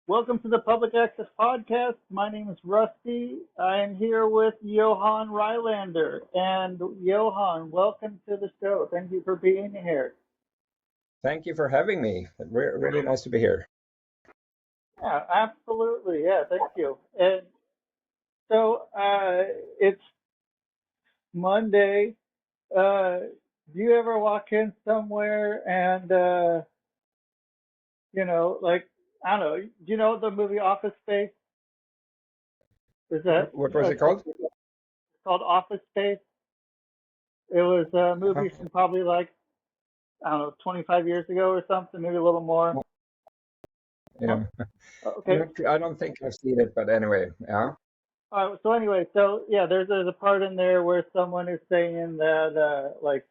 Welcome to the Public Access Podcast. My name is Rusty. I am here with Johan Rylander. And Johan, welcome to the show. Thank you for being here. Thank you for having me. Really nice to be here. Yeah, absolutely. Yeah, thank you. And so it's Monday. Do you ever walk in somewhere and, like, I don't know, do you know the movie Office Space? Is that, What was it called? it's called Office Space? It was a movie Uh-huh. from probably like, I don't know, 25 years ago or something, maybe a little more. Yeah, Okay. I don't think I've seen it, but anyway, yeah. So anyway, so yeah, there's a part in there where someone is saying that, like,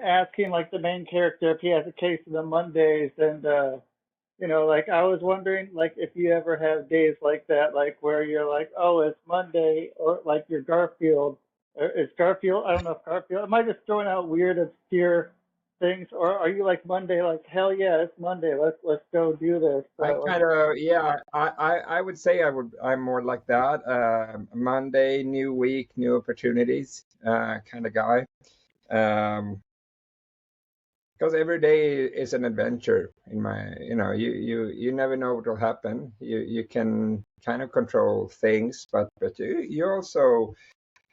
asking like the main character if he has a case of the Mondays, and like I was wondering, like, if you ever have days like that, like where you're like, oh, it's Monday, or like you're Garfield, or it's Garfield. I don't know if Garfield. Am I just throwing out weird, obscure things, or are you like Monday, like hell yeah, it's Monday, let's go do this. I Like, kind of, yeah, I would say I'm more like that. Monday, new week, new opportunities, kind of guy. Um, because every day is an adventure in my, you never know what will happen. You can kind of control things, but you also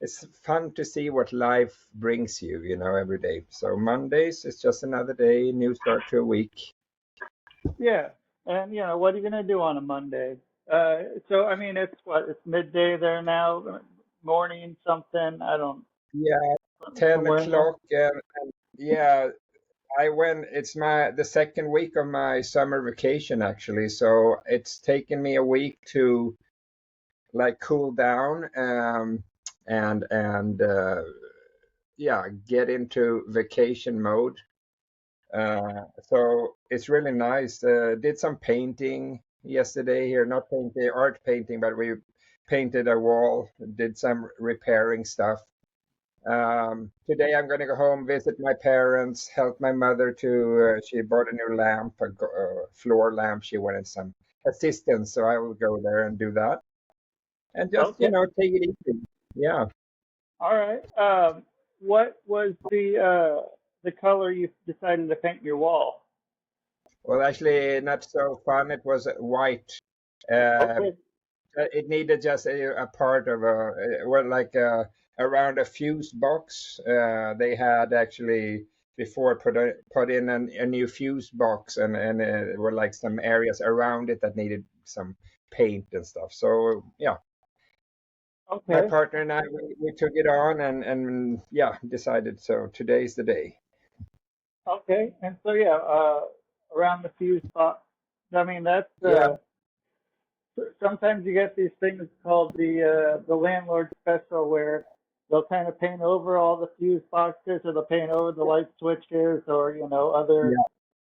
it's fun to see what life brings you, every day. So Mondays is just another day, new start to a week. yeah, and what are you gonna do on a Monday? So I mean, it's midday there now, morning something. I don't Yeah, 10 somewhere in there. o'clock. And yeah, it's the second week of my summer vacation actually. So it's taken me a week to like cool down, and yeah, get into vacation mode. So it's really nice. Did some painting yesterday here, not painting, art painting, but we painted a wall, did some repairing stuff. Today I'm going to go home, visit my parents, help my mother she bought a new lamp, a floor lamp. She wanted some assistance, so I will go there and do that. And just, Okay, take it easy. Yeah. all right. What was the color you decided to paint your wall? Well, actually, not so fun. It was white. Uh, Okay, It needed just a part of around a fuse box. They had actually before put in a new fuse box, and there were like some areas around it that needed some paint and stuff. So yeah, my okay, partner and I we took it on and yeah decided. So today's the day. okay. And so yeah, around the fuse box. I mean, that's Yeah, sometimes you get these things called the landlord special where they'll kind of paint over all the fuse boxes, or they'll paint over the light switches, or other yeah.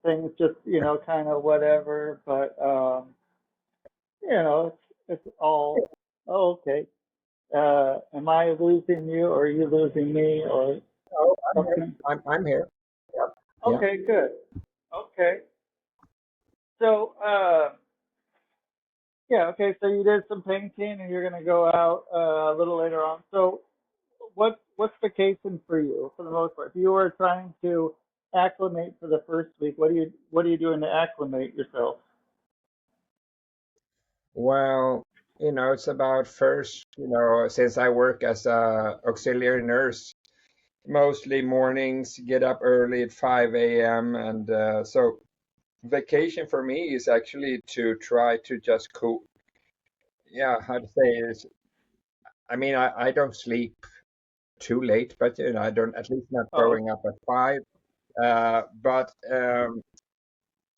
things, just kind of whatever. But it's all, oh, okay. Am I losing you, or are you losing me, or Oh, I'm here. something? I'm here. Yeah, yeah. Okay, good. Okay, so yeah, okay. So you did some painting, and you're gonna go out a little later on. So what's vacation for you for the most part? If you were trying to acclimate for the first week, what are you doing to acclimate yourself? Well, it's about first, since I work as a auxiliary nurse, mostly mornings, get up early at 5 a.m. And so vacation for me is actually to try to just cool. Yeah, how to say is, I mean, I don't sleep too late, but I don't, at least not Oh, going up at 5. But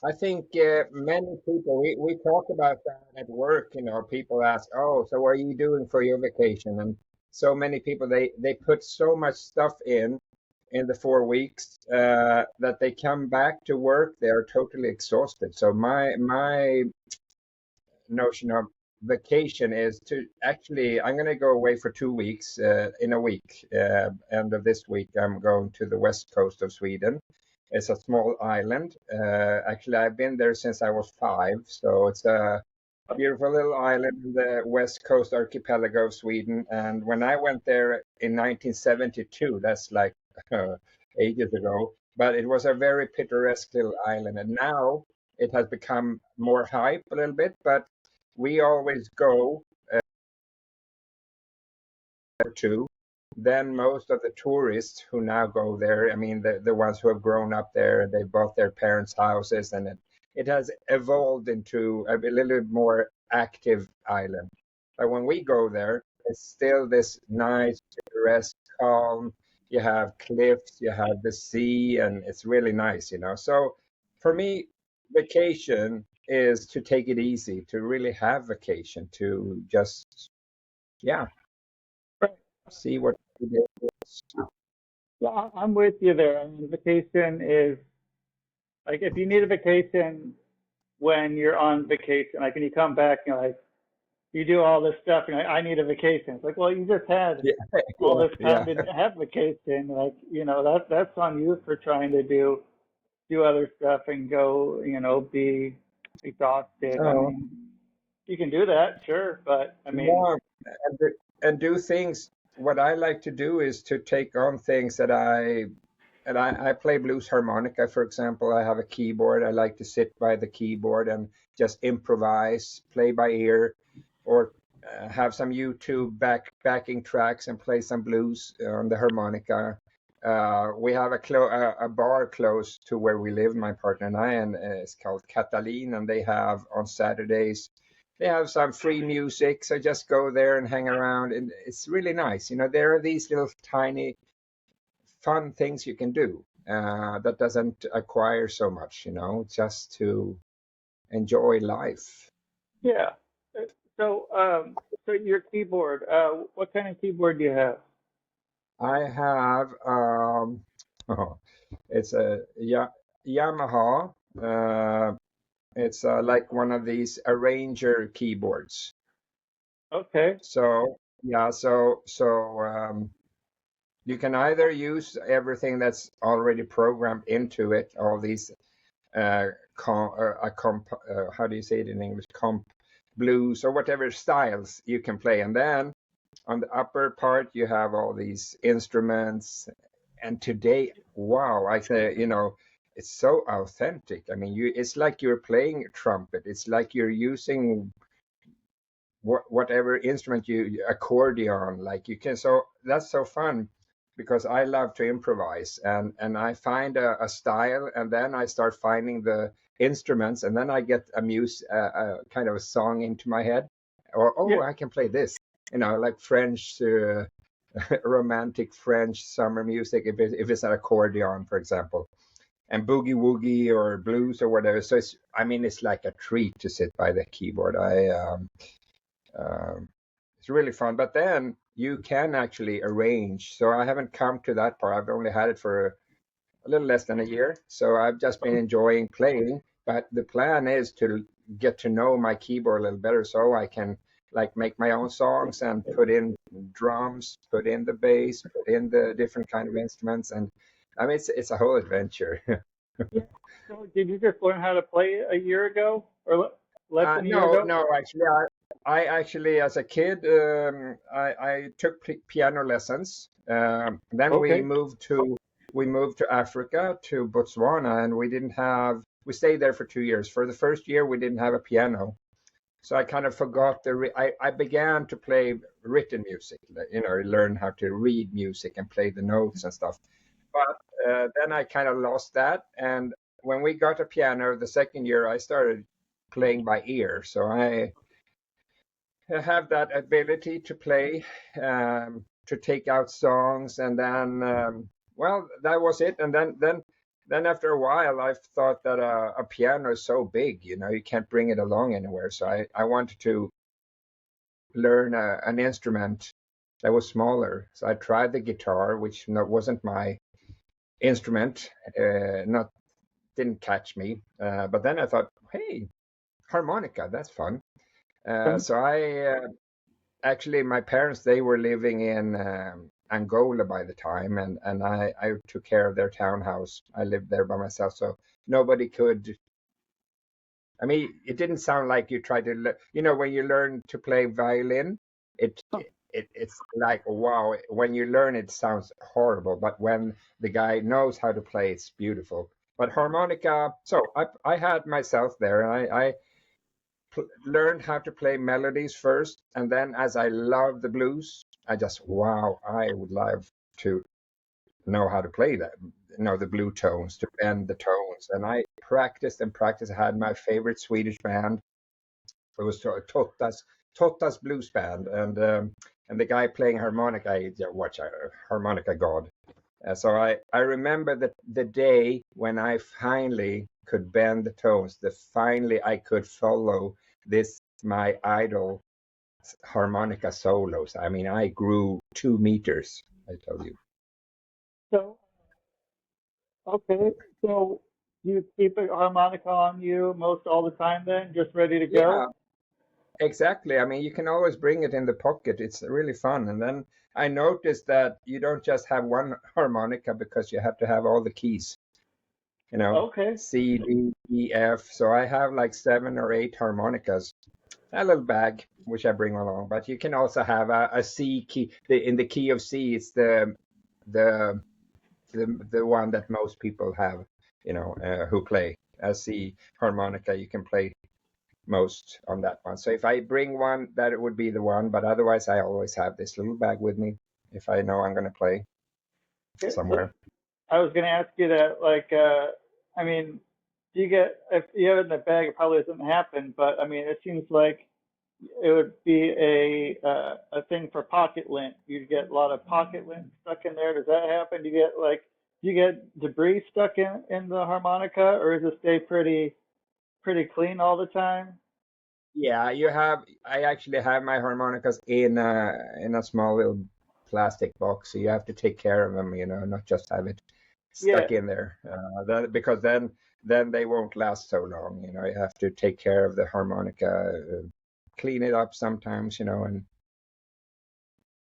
I think many people, we talk about that at work, people ask, oh, so what are you doing for your vacation? And so many people, they put so much stuff in the 4 weeks that they come back to work, they are totally exhausted. So my notion of vacation is to actually, I'm going to go away for 2 weeks in a week. End of this week, I'm going to the west coast of Sweden It's a small island. Actually, I've been there since I was 5, so it's a beautiful little island in the west coast archipelago of Sweden. And when I went there in 1972, that's like ages ago, but it was a very picturesque little island. And now it has become more hype a little bit, but we always go to, then most of the tourists who now go there, I mean, the ones who have grown up there, they bought their parents' houses, and it has evolved into a little bit more active island. But when we go there, it's still this nice, picturesque, calm. You have cliffs, you have the sea, and it's really nice. So for me, vacation is to take it easy, to really have vacation, to just, yeah, Right. see what you do. Yeah, I'm with you there. I mean, vacation is like if you need a vacation when you're on vacation, like when you come back, like you do all this stuff, and I need a vacation. It's like, well, you just had Yeah, all yeah, this time yeah. to have vacation. Like, that's on you for trying to do other stuff and go, be exhausted. I No, mean, you can do that, sure, but I mean, no, and do things. What I like to do is to take on things that I play blues harmonica, for example. I have a keyboard. I like to sit by the keyboard and just improvise, play by ear, or have some YouTube backing tracks and play some blues on the harmonica. We have a bar close to where we live, my partner and I, and it's called Catalin, and they have on Saturdays. They have some free music, so just go there and hang around, and it's really nice. There are these little tiny fun things you can do that doesn't acquire so much, just to enjoy life. yeah. Uh, so your keyboard, what kind of keyboard do you have? I have oh, it's a Yamaha. It's like one of these arranger keyboards. Okay. So yeah, you can either use everything that's already programmed into it, all these how do you say it in English? Comp blues or whatever styles you can play. And then on the upper part, you have all these instruments. And today, wow, I say, it's so authentic. I mean, it's like you're playing a trumpet. It's like you're using whatever instrument accordion, like you can. So that's so fun because I love to improvise, and I find a style, and then I start finding the instruments, and then I get a kind of a song into my head, or Yeah. I can play this, like French romantic French summer music, if it's an accordion, for example, and boogie woogie or blues or whatever. So it's like a treat to sit by the keyboard. Um, it's really fun. But then you can actually arrange. So I haven't come to that part. I've only had it for a little less than a year. So I've just been enjoying playing. But the plan is to get to know my keyboard a little better so I can like make my own songs and put in drums, put in the bass, put in the different kind of instruments. And I mean, it's a whole adventure. Yeah. So did you just learn how to play a year ago or less than a year No, ago? no, actually, I actually, as a kid, I took piano lessons. Then Okay. we moved to Africa, to Botswana, and we stayed there for 2 years. For the first year, we didn't have a piano, so I kind of forgot I began to play written music, learn how to read music and play the notes and stuff. But then I kind of lost that, and when we got a piano the second year, I started playing by ear. So I have that ability to play, to take out songs, and then well, that was it. And then after a while, I thought that a piano is so big, you can't bring it along anywhere. So I wanted to learn an instrument that was smaller. So I tried the guitar, which wasn't my instrument, not didn't catch me. But then I thought, hey, harmonica, that's fun. Okay. So I actually, my parents, they were living in Angola by the time, and I took care of their townhouse. I lived there by myself, so nobody could. I mean, it didn't sound like you tried to, when you learn to play violin, it it's like wow. When you learn, it sounds horrible, but when the guy knows how to play, it's beautiful. But harmonica, so I had myself there, and I learned how to play melodies first, and then as I love the blues, I just wow, I would love to know how to play that, the blue tones, to bend the tones. And I practiced and practiced. I had my favorite Swedish band. It was Totta's blues band, and the guy playing harmonica, watch harmonica god. So I remember the day when I finally could bend the tones, the finally I could follow this my idol harmonica solos. I mean, I grew 2 meters, I tell you. So, okay. So you keep a harmonica on you most all the time then, just ready to Yeah, go? exactly. I mean, you can always bring it in the pocket. It's really fun. And then I noticed that you don't just have one harmonica because you have to have all the keys, Okay. C, D, E, F. So I have like 7 or 8 harmonicas, a little bag, which I bring along. But you can also have a C key. In the key of C, it's the the one that most people have, who play a C harmonica. You can play most on that one. So if I bring one, that it would be the one. But otherwise, I always have this little bag with me if I know I'm going to play Okay. So somewhere. I was going to ask you that, like, I mean, do you get, if you have it in the bag, it probably doesn't happen, but I mean, it seems like it would be a thing for pocket lint. You get a lot of pocket lint stuck in there. Does that happen? Do you get debris stuck in the harmonica, or does it stay pretty clean all the time? Yeah, you have. I actually have my harmonicas in a small little plastic box, so you have to take care of them, not just have it Yeah, stuck in there. Because then they won't last so long. You have to take care of the harmonica, clean it up sometimes, and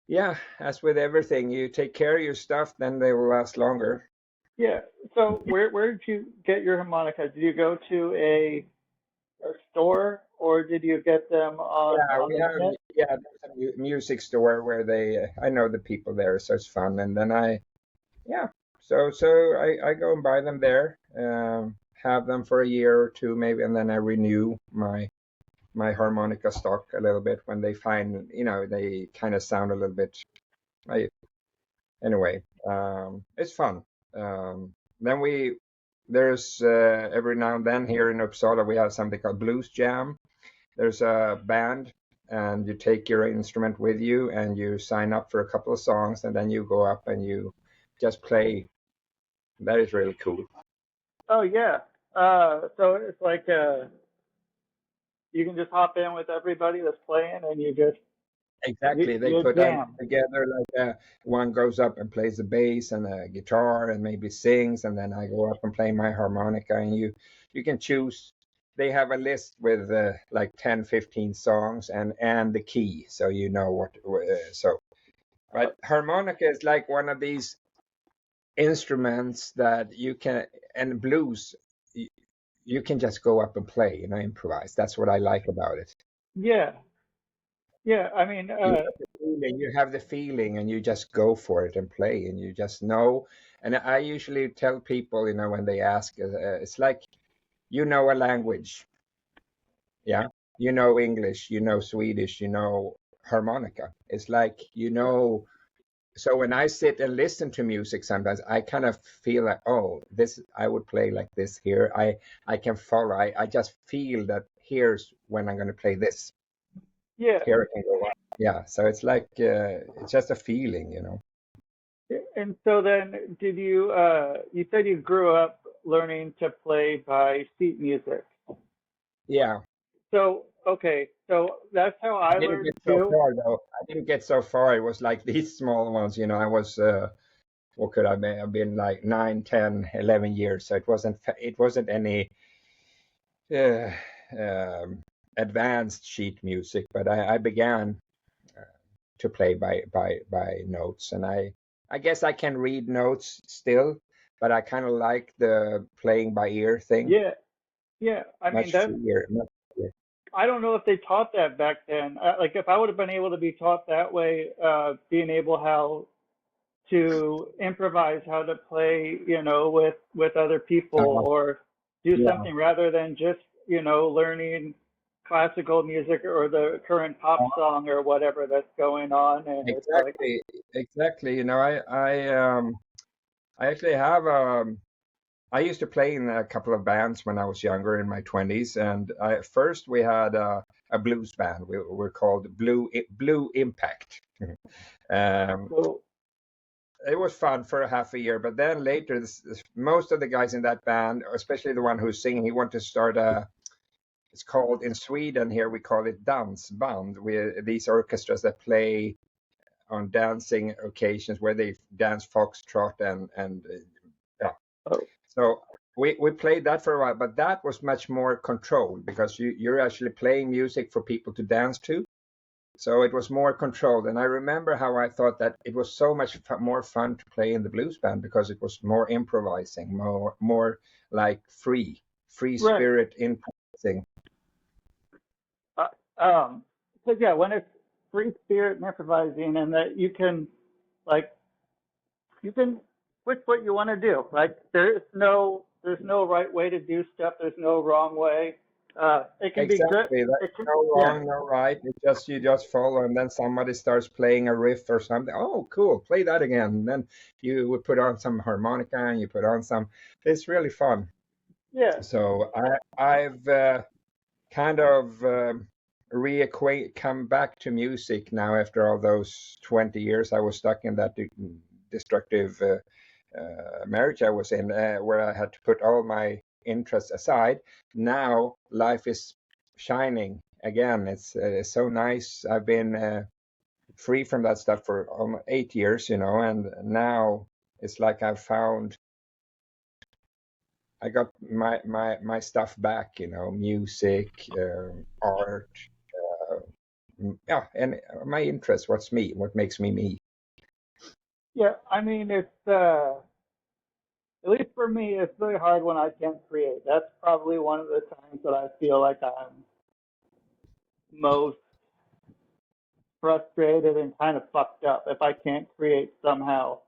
yeah, as with everything, you take care of your stuff, then they will last longer. yeah. So where did you get your harmonica? Did you go to a store, or did you get them Yeah, on we the have net? yeah, there's a music store where I know the people there, so it's fun. And then yeah, so I go and buy them there, have them for a year or two maybe, and then I renew my harmonica stock a little bit when they find, they kind of sound a little bit. I, anyway, it's fun. Then there's every now and then here in Uppsala we have something called Blues Jam. There's a band, and you take your instrument with you and you sign up for a couple of songs, and then you go up and you just play. That is really cool. Oh yeah. So it's like you can just hop in with everybody that's playing, and Exactly. They you put them jam. together like one goes up and plays the bass and a guitar and maybe sings, and then I go up and play my harmonica, and you can choose. They have a list with like 10, 15 songs and the key, so you know what. So, but harmonica is like one of these instruments that you can, and blues, you, you can just go up and play, improvise. That's what I like about it. Yeah, yeah. I mean, You have the feeling, and you just go for it and play, and you just know. And I usually tell people, when they ask, it's like a language. Yeah, English, Swedish, harmonica. It's like so when I sit and listen to music, sometimes I kind of feel like, oh, this I would play like this here. I can follow. I just feel that here's when I'm going to play this. yeah. Here I can go up. Yeah, so it's like it's just a feeling. And so then, did you? You said you grew up learning to play by sheet music. Yeah, So okay, so that's how I I didn't learned get so too. far though. I didn't get so far. It was like these small ones. I was what could I be? I've been like 9, 10, 11 years. So it wasn't any uh, um, advanced sheet music, but I began to play by notes, and I guess I can read notes still, but I kind of like the playing by ear thing. Yeah, yeah. I mean, Much that's, freer. I don't know if they taught that back then. Like if I would have been able to be taught that way, being able how to improvise, how to play, with other people, Uh, or do yeah. something rather than just, learning classical music or the current pop song or whatever that's going on. And it's like, Exactly, exactly. I actually have I used to play in a couple of bands when I was younger in my 20s, and first we had a blues band. We were called Blue Impact. Um, so, it was fun for a half a year, but then later, most of the guys in that band, especially the one who's singing, he wanted to start a. It's called in Sweden here we call it dance band. These orchestras that play on dancing occasions where they dance foxtrot and yeah. oh, So we played that for a while, but that was much more controlled because you're actually playing music for people to dance to. So it was more controlled. And I remember how I thought that it was so much more fun to play in the blues band because it was more improvising, more like free right. spirit improvising. Uh, um, because yeah, when it's free spirit and improvising, and that like, you can switch what you want to do. Like there's no right way to do stuff. There's no wrong way. It can be good. Exactly. That's It can, no yeah, wrong, no right. You just follow, and then somebody starts playing a riff or something. Oh, cool! Play that again. And then you would put on some harmonica, and you put on some. It's really fun. yeah, So I've kind of reacquaint come back to music now after all those 20 years I was stuck in that destructive marriage I was in, where I had to put all my interests aside. Now life is shining again. It's so nice. I've been free from that stuff for almost 8 years, and now it's like I got my stuff back, music, art, yeah, and my interest. What's me? What makes me me? yeah. I mean, it's at least for me, it's really hard when I can't create. That's probably one of the times that I feel like I'm most frustrated and kind of fucked up if I can't create somehow.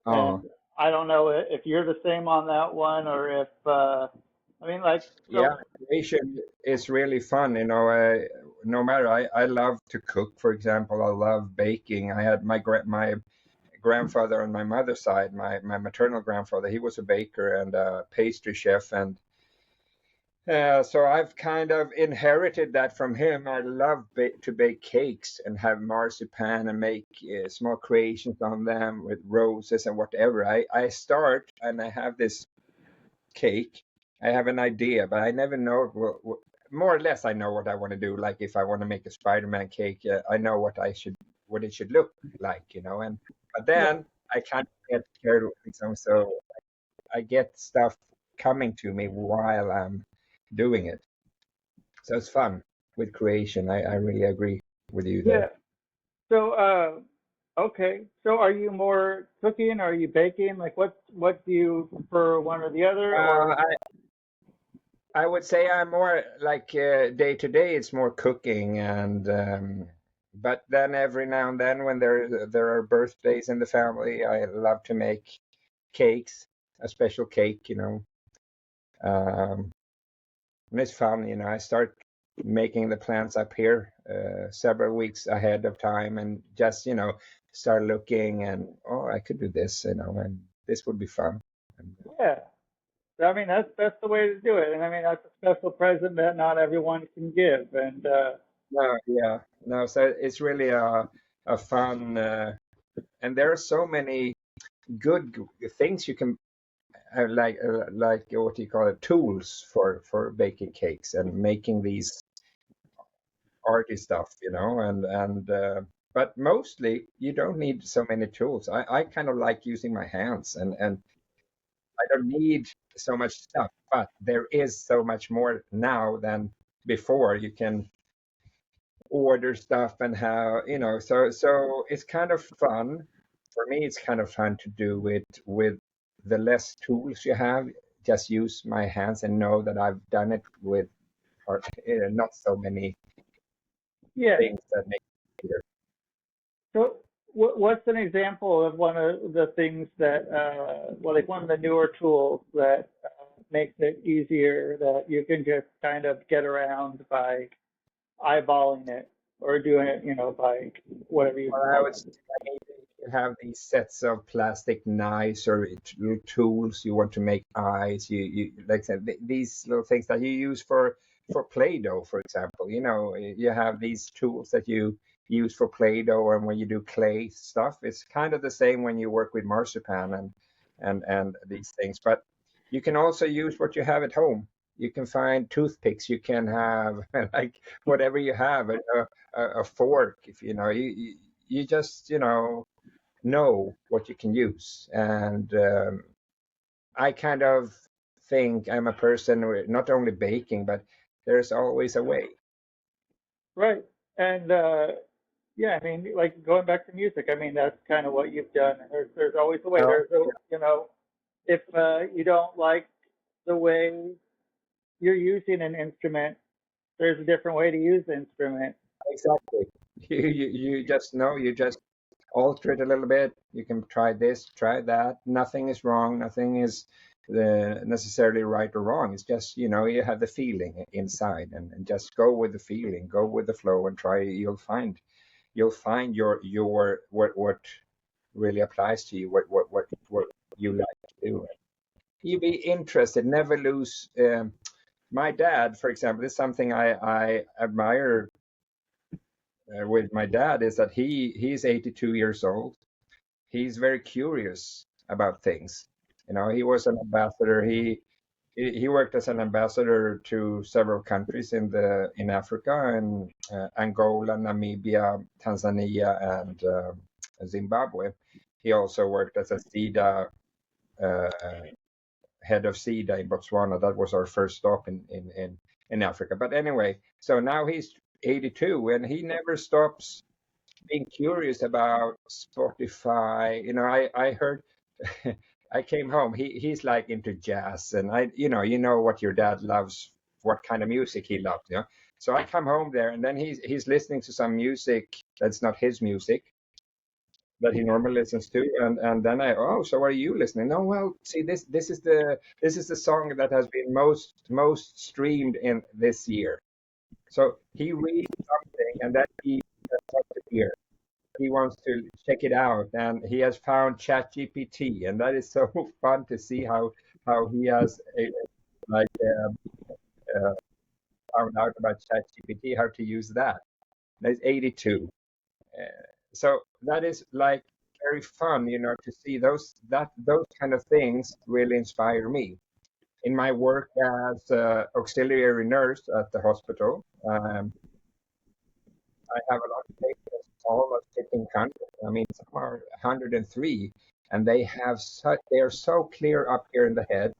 Oh, And I don't know if you're the same on that one, or if I mean, like, yeah, so creation is really fun. No matter, I love to cook, for example. I love baking. I had my grandfather on my mother's side, my maternal grandfather. He was a baker and a pastry chef, and so I've kind of inherited that from him. I love to bake cakes and have marzipan and make small creations on them with roses and whatever. I start and I have this cake. I have an idea, but I never know. More or less, I know what I want to do. Like if I want to make a Spider-Man cake, I know what it should look like, And but yeah, then I kind of get carried away some, so I get stuff coming to me while I'm doing it. So it's fun with creation. I really agree with you there. yeah. So okay. So are you more cooking? Or are you baking? Like, what do you prefer, one or the other? Uh, Or I would say I'm more like day to day. It's more cooking, and but then every now and then when there are birthdays in the family, I love to make cakes, a special cake, and it's fun. I start making the plans up here several weeks ahead of time, and just start looking and oh, I could do this, and this would be fun. And, yeah. I mean, that's the way to do it. And I mean, that's a special present that not everyone can give. And no, yeah, no. So it's really a fun, and there are so many good things you can like what do you call it, tools for baking cakes and making these arty stuff, and but mostly you don't need so many tools. I kind of like using my hands, and I don't need so much stuff, but there is so much more now than before. You can order stuff and how, so it's kind of fun. for me, it's kind of fun to do it with the less tools you have. Just use my hands and know that I've done it with not so many Yeah. things that make it easier. So, what's an example of one of the things that, well, like one of the newer tools that makes it easier that you can just kind of get around by eyeballing it or doing it, by whatever you Well, I call would say, them. I mean, if you have these sets of plastic knives or little tools you want to make eyes, you like I said, these little things that you use for Play-Doh, for example. You have these tools that you use for Play-Doh, and when you do clay stuff, it's kind of the same when you work with marzipan and these things. But you can also use what you have at home. You can find toothpicks. You can have like whatever you have, a fork. If you just know what you can use. And I kind of think I'm a person not only baking, but there's always a way. Right. And yeah, I mean, like going back to music, I mean, that's kind of what you've done. There's always a way. Oh, There's a, if you don't like the way you're using an instrument, there's a different way to use the instrument. exactly. You just know, you just alter it a little bit. You can try this, try that. Nothing is wrong. Nothing is necessarily right or wrong. It's just, you have the feeling inside, and just go with the feeling, go with the flow and try. You'll find your what really applies to you, what you like to do. You be interested, never lose. My dad, for example, is something I admire with my dad, is that he's 82 years old. He's very curious about things. He was an ambassador. He worked as an ambassador to several countries in Africa, and Angola, Namibia, Tanzania, and Zimbabwe. He also worked as a SIDA uh, head of SIDA in Botswana. That was our first stop in Africa. But anyway, so now he's 82, and he never stops being curious about Spotify. I heard. I came home. He's like into jazz, and you know what your dad loves, what kind of music he loves. So I come home there, and then he's listening to some music that's not his music that he normally listens to, and then so what are you listening? No, well, see, this is the song that has been most streamed in this year. So he reads something, and then he wants to hear. He wants to check it out, and he has found ChatGPT, and that is so fun to see how he has like uh, found out about ChatGPT, how to use that. That's 82. So that is like very fun, to see those kind of things really inspire me. In my work as auxiliary nurse at the hospital, I have a lot of patients almost hitting 100. I mean, some are 103, and they are so clear up here in the head.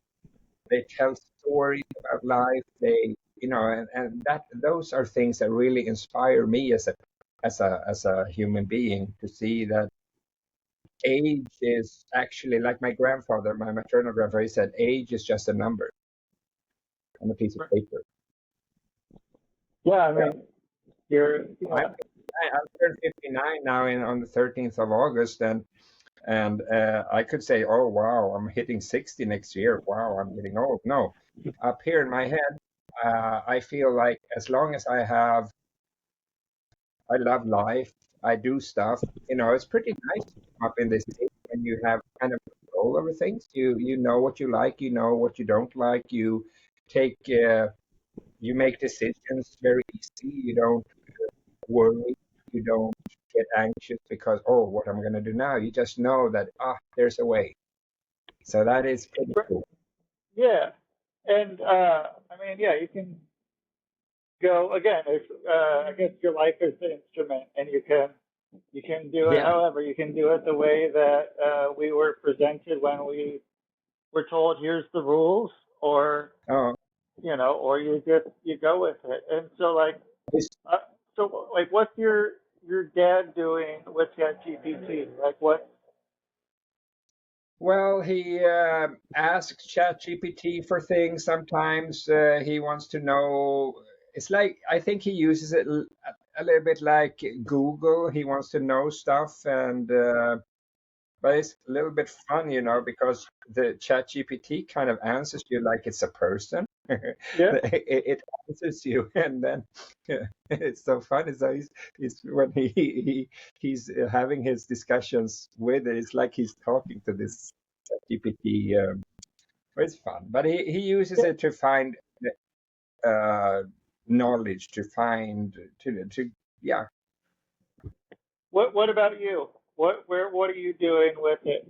They tell stories about life. And those are things that really inspire me as a human being, to see that age is actually, like my grandfather, my maternal grandfather, he said, age is just a number on a piece of paper. Yeah, I Yeah. mean, you're, I'm turned 59 now on the 13th of August, and I could say, oh wow, I'm hitting 60 next year. Wow, I'm getting old. No, up here in my head, I feel like as long as I love life, I do stuff. It's pretty nice to come up in this age when you have kind of control over things. You know what you like, you know what you don't like. Take you make decisions very easy. You don't worry. You don't get anxious because, oh, what am I going to do now? You just know that there's a way. So that is pretty cool. yeah. And I mean, yeah, you can go again. If I guess your life is the instrument, and you can do it Yeah. however. You can do it the way that we were presented when we were told, here's the rules, or Oh, or you go with it. And so uh, what's your dad doing with ChatGPT? Like what? Well, he asks ChatGPT for things sometimes. He wants to know. It's like I think he uses it a little bit like Google. He wants to know stuff, and but it's a little bit fun, because the ChatGPT kind of answers you like it's a person. Yeah. It answers you, and then it's so funny. So he's when he's having his discussions with it, it's like he's talking to this ChatGPT. It's fun, but he uses Yeah. it to find uh, knowledge, to find to yeah. What about you? What are you doing with it?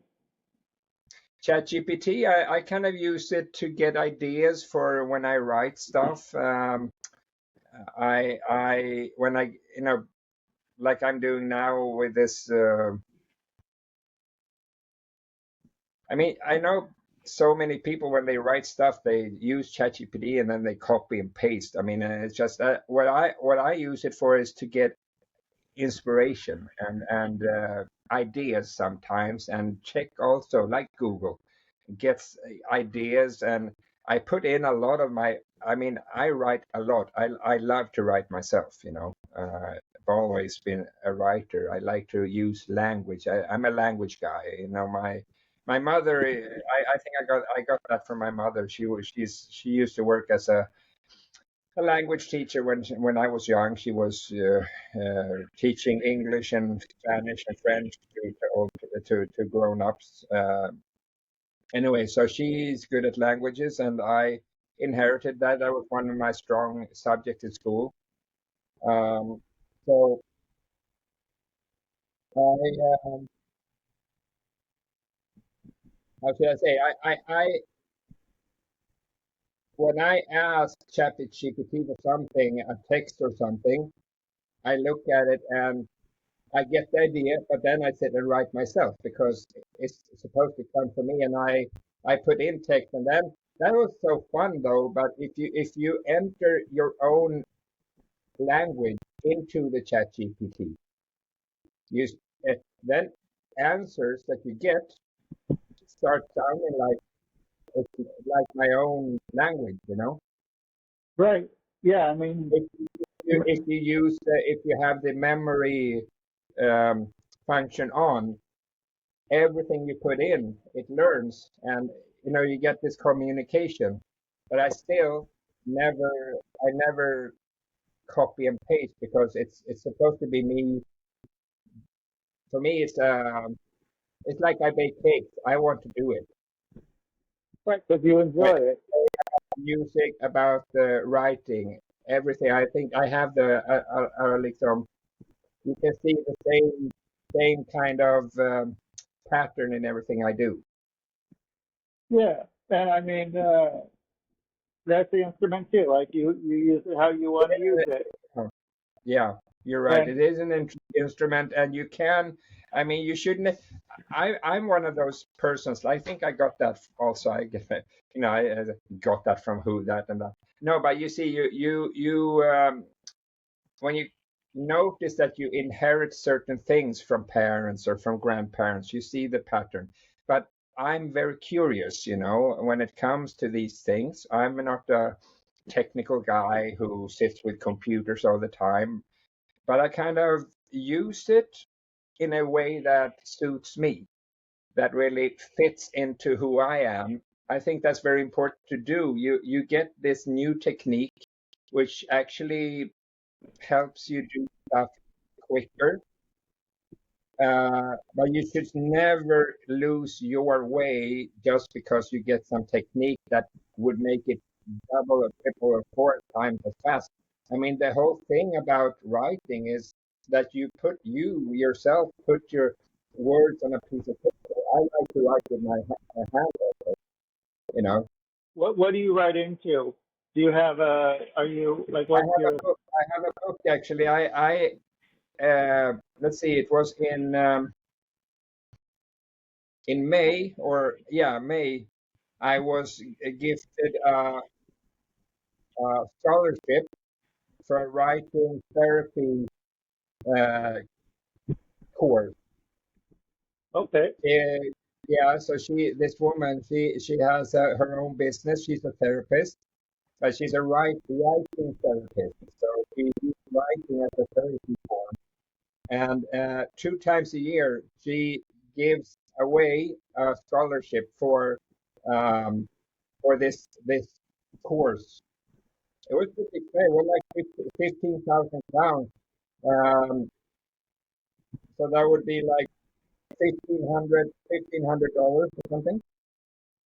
ChatGPT, I kind of use it to get ideas for when I write stuff. When I, like I'm doing now with this. I mean, I know so many people when they write stuff, they use ChatGPT and then they copy and paste. I mean, it's just what I use it for is to get inspiration and ideas sometimes, and check also like Google gets ideas, and I put in a lot of my. I mean, I write a lot. I love to write myself. I've always been a writer. I like to use language. I'm a language guy. My mother. I think I got that from my mother. She used to work as a language teacher when I was young. She was teaching English and Spanish and French to grown ups. Anyway, so she's good at languages, and I inherited that. That was one of my strong subjects in school. Um, so I, how should I say? When I ask ChatGPT for something, a text or something, I look at it and I get the idea, but then I sit and write myself because it's supposed to come from me, and I put in text, and then that was so fun though. But if you enter your own language into the chat GPT. You then answers that you get start sounding like it's like my own language. Right. Yeah. I mean, If if you have the memory um, function on, everything you put in, it learns, and you get this communication. But I never copy and paste because it's supposed to be me. For me, it's like I bake cakes. I want to do it. right, because you But enjoy it. music, about the writing, everything. I think I have the like you can see the same kind of pattern in everything I do. Yeah. And I mean, that's the instrument too. Like you use it how you want to use it. Uh, Yeah, you're right. And It is an instrument, and you can. I mean, you shouldn't. I'm one of those persons. I think I got that also. I get, I got that from who that and that. No, but you see, you when you notice that you inherit certain things from parents or from grandparents, you see the pattern. But I'm very curious, when it comes to these things. I'm not a technical guy who sits with computers all the time, but I kind of use it in a way that suits me, that really fits into who I am. I think that's very important to do. You get this new technique, which actually helps you do stuff quicker. But you should never lose your way just because you get some technique that would make it double or triple or four times as fast. I mean, the whole thing about writing is that you yourself put your words on a piece of paper. I like to write with my hand, you know. what do you write into? Do you have a? Are you like I what's have your? a book. I have a book actually. Let's see. It was in May, or yeah, May. I was gifted a scholarship for a writing therapy uh, course. Okay. yeah, so this woman, she has her own business. She's a therapist, but she's a writing therapist. So she uses writing as a therapy form. And 2 times a year, she gives away a scholarship for this course. It was pretty expensive. It was like 15,000 pounds. Um, so that would be like $1,500 or something.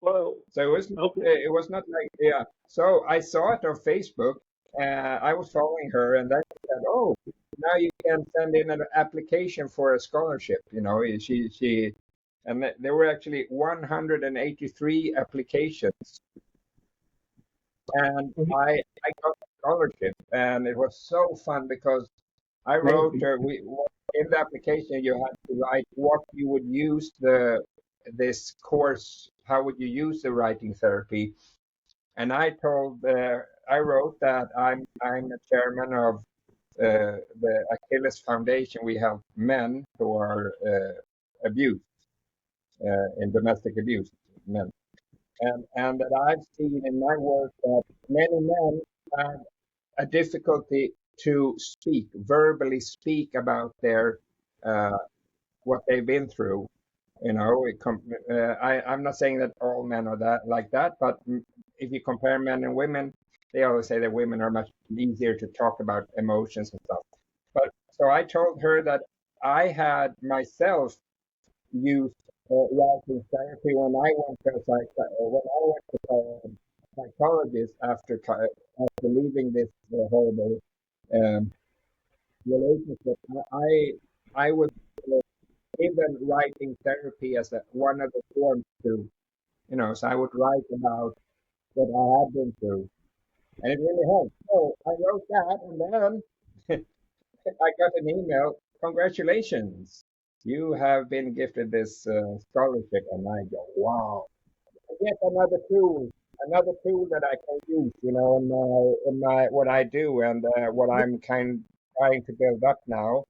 Well, So okay. it was not like, yeah. So I saw it on Facebook. I was following her, and then she said, "Oh, now you can send in an application for a scholarship." And there were actually 183 applications, and I got a scholarship, and it was so fun because I wrote in the application you had to write what you would use this course, how would you use the writing therapy. And I wrote that I'm the chairman of the Achilles Foundation. We help men who are abused in domestic abuse, men, and that I've seen in my work that many men have a difficulty to verbally speak about their uh, what they've been through. You know, I'm not saying that all men are that like that, but if you compare men and women, they always say that women are much easier to talk about emotions and stuff. But so I told her that I had myself used writing therapy when I went to a psychologist after leaving this horrible um, relationship. I was even writing therapy as one of the forms to, so I would write about what I had been through, and it really helped. So I wrote that, and then I got an email. Congratulations, you have been gifted this scholarship, and I go, wow, yet another tool that I can use, in my what I do and what I'm trying to build up now,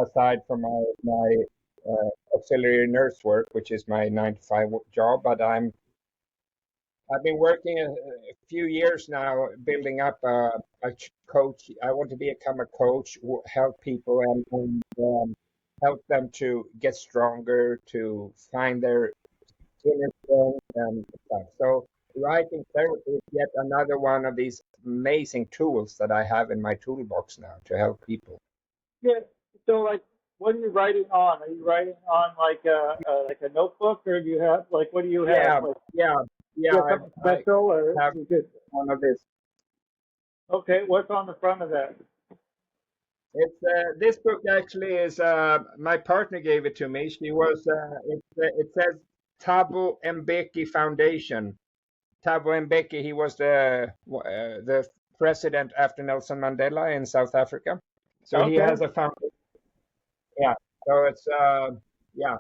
aside from my auxiliary nurse work, which is my 9 to 5 job. But I've been working a few years now, building up a coach. I want to become a coach, help people and help them to get stronger, to find their inner strength and stuff. So writing therapy is yet another one of these amazing tools that I have in my toolbox now to help people. Yeah. So like, what are you writing on? Are you writing on like a notebook, or do you have like what do you have? Yeah, Like, yeah, yeah. do you have something I special, or have you just one of this. okay? What's on the front of that? It's this book actually is my partner gave it to me. She was it says Thabo Mbeki Foundation. Thabo Mbeki, he was the president after Nelson Mandela in South Africa. So he Okay. has a foundation. Yeah. So it's yeah,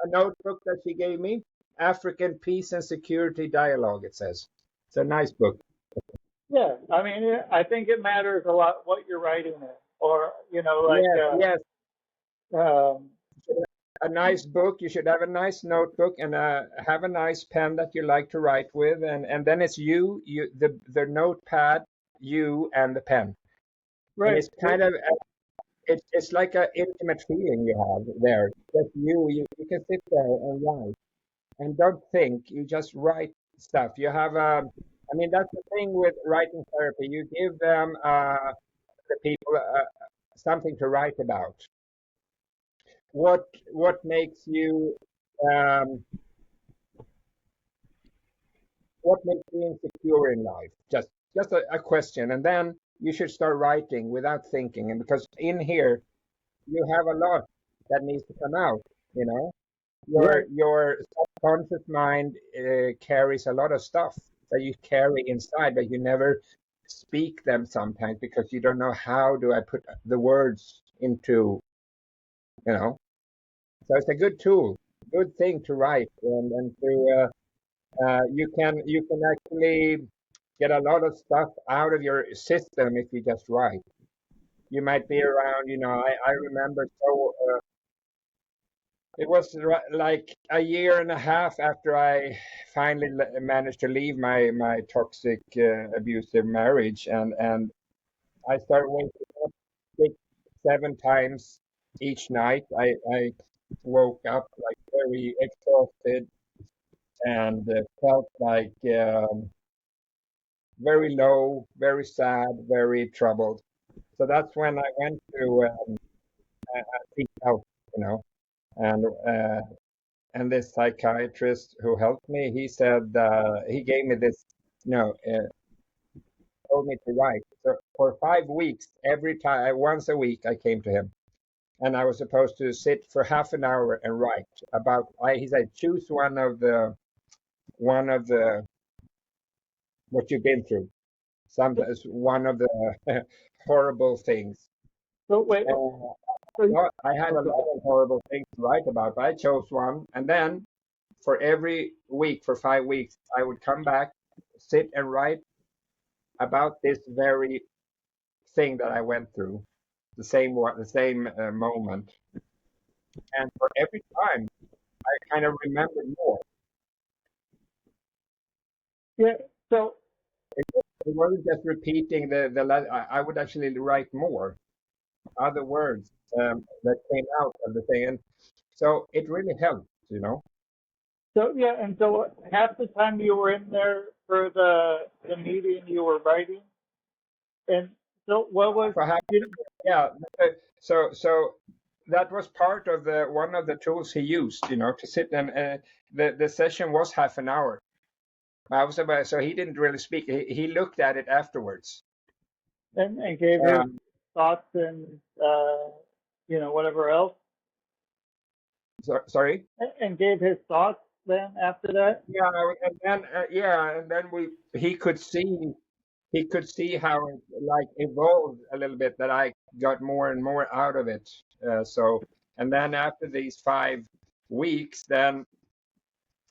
a notebook that she gave me. African Peace and Security Dialogue, it says. It's a nice book. Yeah. I mean, I think it matters a lot what you're writing in, or Yes, yes. um, A nice book. You should have a nice notebook and have a nice pen that you like to write with, and then it's the notepad, you and the pen, and right. it's kind of it's like an intimate feeling you have there. Just you can sit there and write and don't think. You just write stuff. You have I mean that's the thing with writing therapy. You give them the people something to write about. What makes you um, what makes you insecure in life? Just a question, and then you should start writing without thinking. And because in here you have a lot that needs to come out. You know, Right. your subconscious mind carries a lot of stuff that you carry inside, but you never speak them sometimes because you don't know how do I put the words into. You know, so it's a good tool, good thing to write and to you can actually get a lot of stuff out of your system if you just write. You might be around, I remember It was like a year and a half after I finally managed to leave my toxic, abusive marriage, and I started waking up 6, 7 times each night. I woke up like very exhausted and felt like very low, very sad, very troubled. So that's when I went to seek help, you know, and uh, and this psychiatrist who helped me, he said he gave me this, told me to write. So for 5 weeks, every time, once a week, I came to him, and I was supposed to sit for half an hour and write about. He said, choose one of the what you've been through. Sometimes one of the horrible things. So wait, Uh, so you, I had a okay. lot of horrible things to write about, but I chose one, and then for every week, for 5 weeks, I would come back, sit and write about this very thing that I went through, the same moment, and for every time, I kind of remembered more. Yeah. So It wasn't just repeating I would actually write more other words that came out of the thing, and so it really helped, yeah, and so half the time you were in there for the meeting, you were writing, and so what was For half, you? yeah. So that was part of the one of the tools he used, to sit and the session was half an hour. I was about, so he didn't really speak. He looked at it afterwards. And gave his Um, thoughts and whatever else, Sorry. and gave his thoughts then after that. Yeah, and then he could see how it like evolved a little bit, that I got more and more out of it. And then after these 5 weeks, then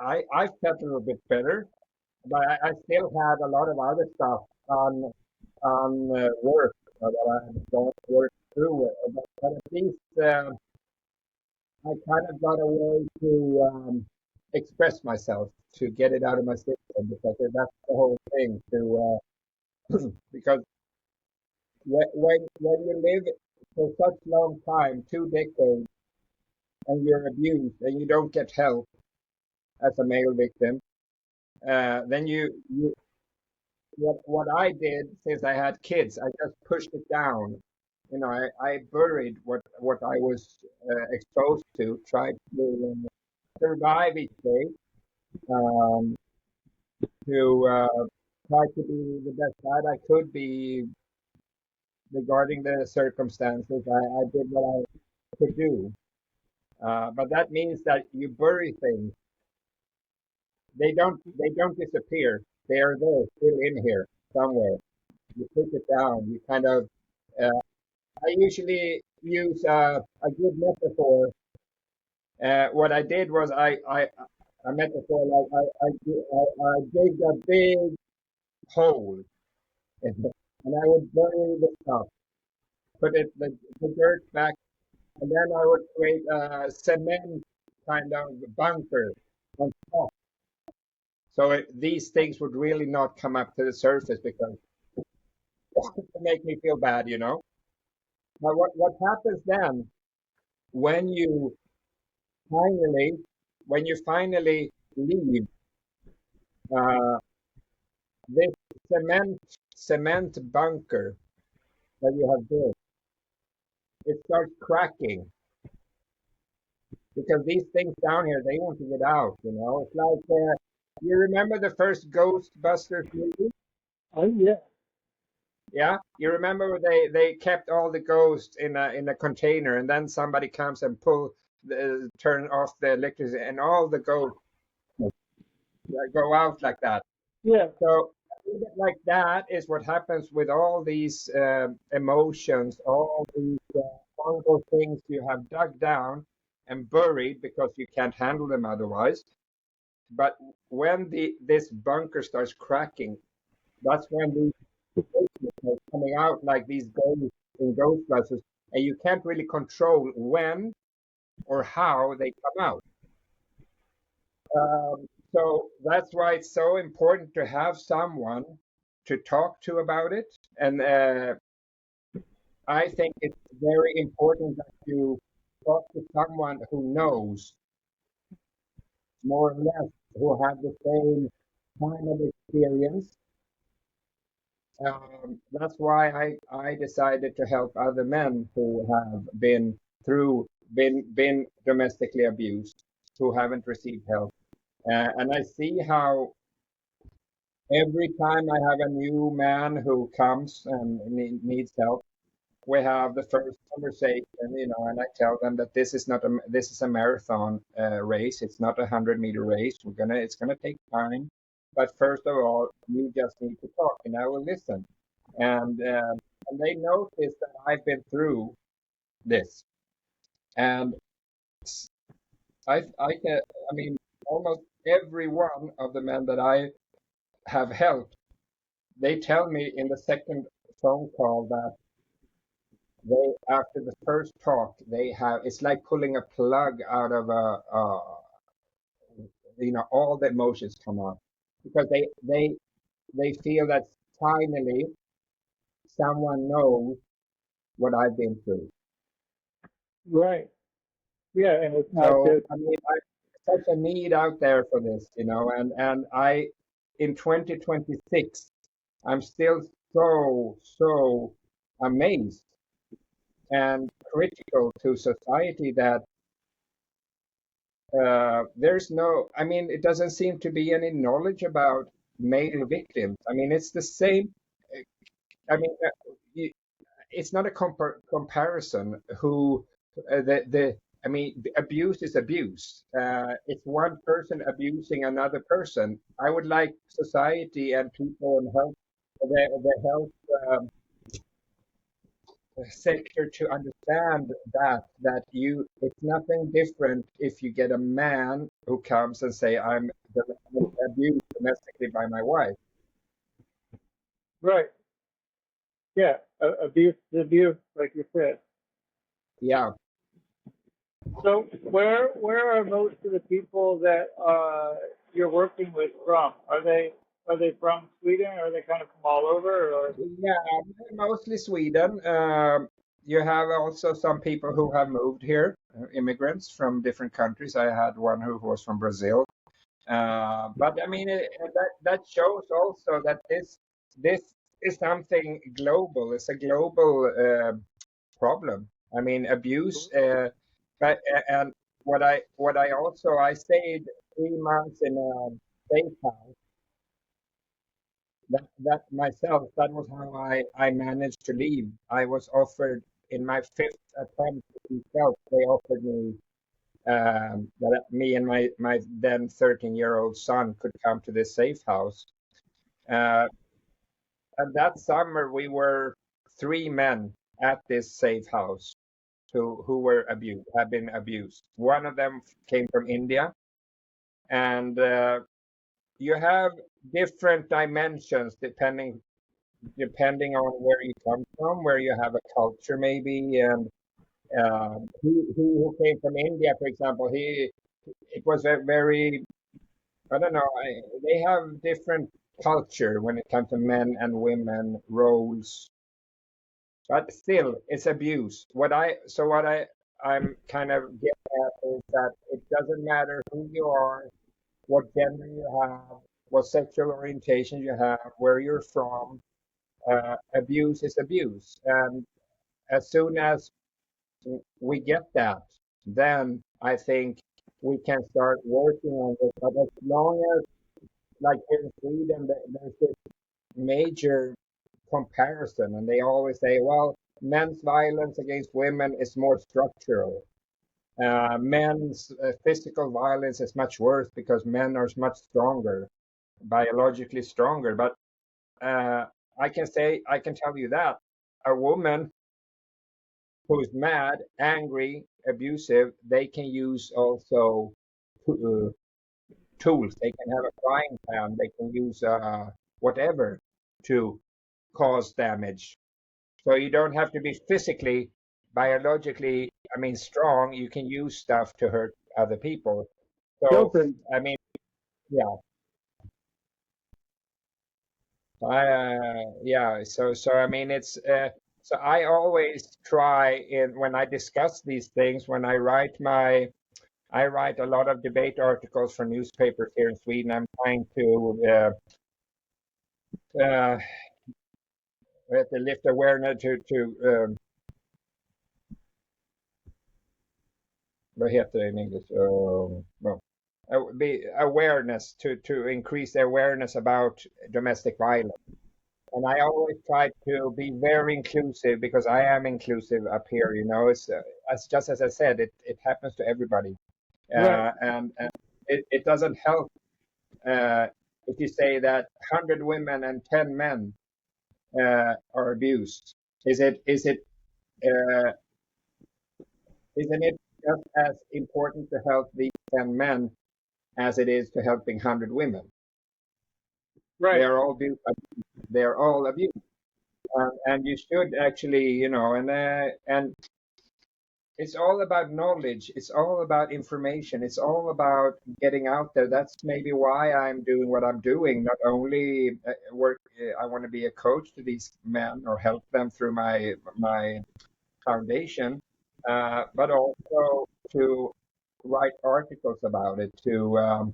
I felt a little bit better, but I still had a lot of other stuff on work that I had to work through. But at least I kind of got a way to express myself, to get it out of my system, because that's the whole thing. Because when you live for such long time, 2 decades, and you're abused and you don't get help as a male victim, then what I did since I had kids, I just pushed it down. I buried what I was exposed to, tried to survive each day, um, to try to be the best dad I could be regarding the circumstances. I did what I could do. But that means that you bury things. They don't disappear. They are there, still in here somewhere. You put it down. You kind of. Uh, I usually use a good metaphor. What I did was a metaphor like I digged a big hole, and I would bury the stuff, put the dirt back, and then I would create a cement kind of bunker on top. So these things would really not come up to the surface, because it make me feel bad. But what happens then when you finally leave uh, this cement bunker that you have built? It starts cracking, because these things down here, they want to get out. It's like you remember the first Ghostbusters movie? Oh yeah, Yeah, you remember where they kept all the ghosts in a container, and then somebody comes and turn off the electricity, and all the ghosts go out like that. yeah. So a little bit like that is what happens with all these emotions, all these horrible things you have dug down and buried because you can't handle them otherwise. But when this bunker starts cracking, that's when these are coming out like these ghosts in Ghostbusters, and you can't really control when or how they come out. So that's why it's so important to have someone to talk to about it. And I think it's very important that you talk to someone who knows more or less, who have the same kind of experience. That's why I decided to help other men who have been domestically abused, who haven't received help. And I see how every time I have a new man who comes and needs help, we have the first conversation, and I tell them that this is a marathon race. It's not 100-meter race. It's gonna take time, but first of all, you just need to talk, and I will listen. And they notice that I've been through this, and I mean, almost every one of the men that I have helped, they tell me in the second phone call that they after the first talk they have it's like pulling a plug out of all the emotions come out because they feel that finally someone knows what I've been through. Right. Yeah, and it's not So just I mean, such a need out there for this, and I in 2026 I'm still so amazed and critical to society that there's no, I mean, it doesn't seem to be any knowledge about male victims. I mean, it's the same. I mean, it's not a comparison who I mean, abuse is abuse. It's one person abusing another person. I would like society and people and health, the health sector to understand that it's nothing different if you get a man who comes and say I'm abused domestically by my wife. right. Yeah, abuse is abuse, like you said. Yeah. So where are most of the people that you're working with from? Are they from Sweden? Or are they kind of from all over? Or Yeah, mostly Sweden. You have also some people who have moved here, immigrants from different countries. I had one who was from Brazil. But I mean, that shows also that this is something global. It's a global problem. I mean, abuse. And I stayed 3 months in a safe house. That myself, that was how I managed to leave. I was offered in my fifth attempt to be help. They offered me that me and my then 13-year-old son could come to this safe house. Uh, and that summer we were 3 men at this safe house who were abused, have been abused. One of them came from India, and you have different dimensions depending on where you come from, where you have a culture maybe, and he who came from India, for example, it was a very, I don't know, they have different culture when it comes to men and women roles, but still it's abuse. I'm kind of getting at is that it doesn't matter who you are, what gender you have, what sexual orientation you have, where you're from. Abuse is abuse, and as soon as we get that, then I think we can start working on this. But as long as, like here in Sweden, there's this major comparison, and they always say, well, men's violence against women is more structural. Men's physical violence is much worse because men are much stronger, biologically stronger. But uh, I can tell you that a woman who's mad, angry, abusive, they can use also uh, tools. They can have a frying pan. They can use whatever to cause damage. So you don't have to be physically, biologically I mean, strong, you can use stuff to hurt other people. So, Children. I mean, yeah, yeah. So I mean, so I always try in when I discuss these things, when I write a lot of debate articles for newspapers here in Sweden. I'm trying uh, to lift awareness vad heter det in English? Well, be awareness to increase the awareness about domestic violence. And I always try to be very inclusive because I am inclusive up here. You know, it's as just as I said, it happens to everybody, Right. and it doesn't help if you say that 100 women and 10 men are abused. Is it uh, isn't it just as important to help these 10 men as it is to helping 100 women? They Right. are all abused. They are all abused, and you should actually, you know, and it's all about knowledge. It's all about information. It's all about getting out there. That's maybe why I'm doing what I'm doing. Not only I want to be a coach to these men or help them through my foundation, but also to write articles about it. To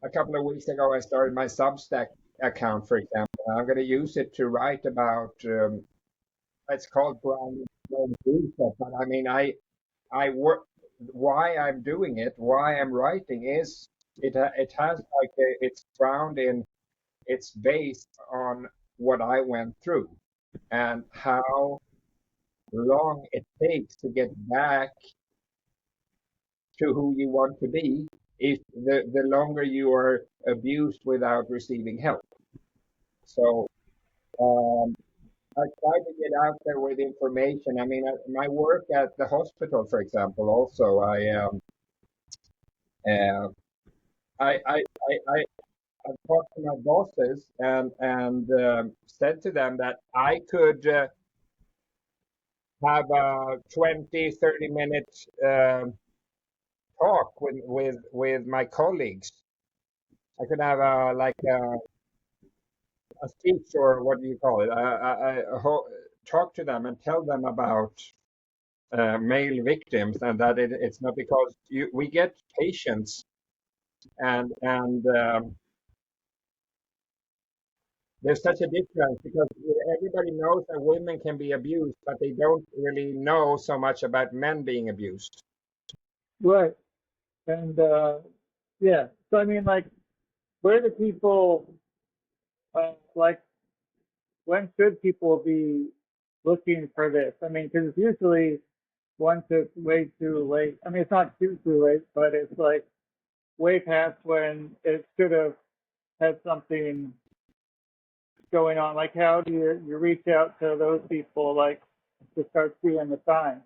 a couple of weeks ago, I started my Substack account, for example. I'm going to use it to write about. It's called brand research, but I mean, I work. Why I'm doing it, why I'm writing is it has like it's ground in it's based on what I went through and how long it takes to get back to who you want to be if the longer you are abused without receiving help. So I try to get out there with information. I mean, my work at the hospital, for example, also uh, I talked to my bosses and said to them that I could have a 20, 30 minute talk with my colleagues. I could have a speech, or what do you call it? Talk to them and tell them about male victims, and that it's not because we get patients and there's such a difference because everybody knows that women can be abused, but they don't really know so much about men being abused. Right. And yeah. So I mean, like, where do people like? When should people be looking for this? I mean, because usually once it's way too late. I mean, it's not too late, but it's like way past when it should have had something going on. Like, how do you reach out to those people, like, to start seeing the signs?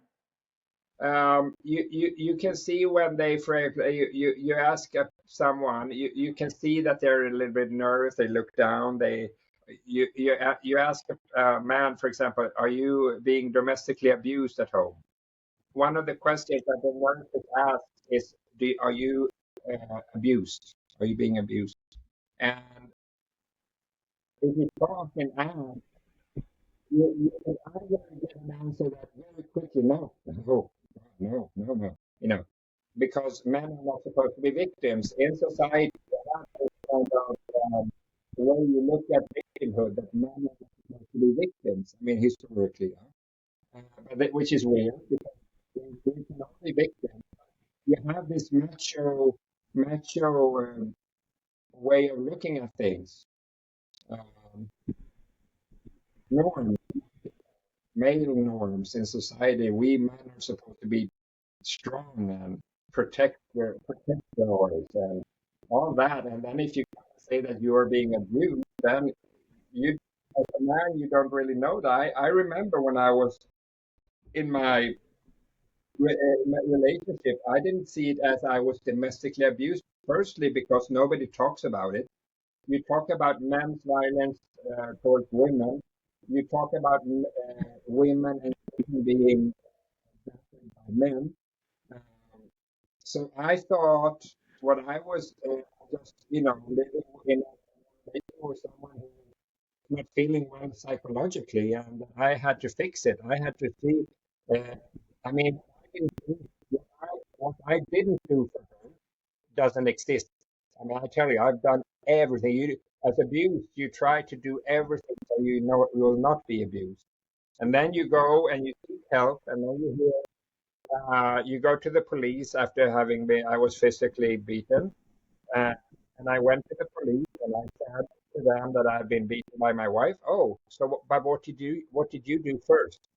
You can see when they for you ask someone, you can see that they're a little bit nervous. They look down. You ask a man, for example, are you being domestically abused at home? One of the questions that the nurses ask is, are you abused? Are you being abused? And if you talk and ask, you can either get an answer that very quickly, no, no, you know, because men are not supposed to be victims in society. That is kind of the way you look at victimhood, that men are not supposed to be victims. I mean, historically, which is weird because we can not be victims. You have this macho way of looking at things. Um, norms, male norms in society. We men are supposed to be strong and protectors and all that. And then if you say that you are being abused, then you, as a man, you don't really know that. I remember when I was in my relationship, I didn't see it as I was domestically abused. Firstly, because nobody talks about it. You talk about men's violence towards women. You talk about women and being men. Um, so I thought what I was just, living in a relationship with someone who was not feeling well psychologically, and I had to fix it. I had to see. Uh, I mean, I didn't do what I didn't do for her doesn't exist. I mean, I tell you, I've done everything. As abused, you try to do everything so you know you will not be abused. And then you go and you seek help, and then you go to the police after having been, I was physically beaten. Uh, and I went to the police and I said to them that I've been beaten by my wife. Oh, so but what did you do first?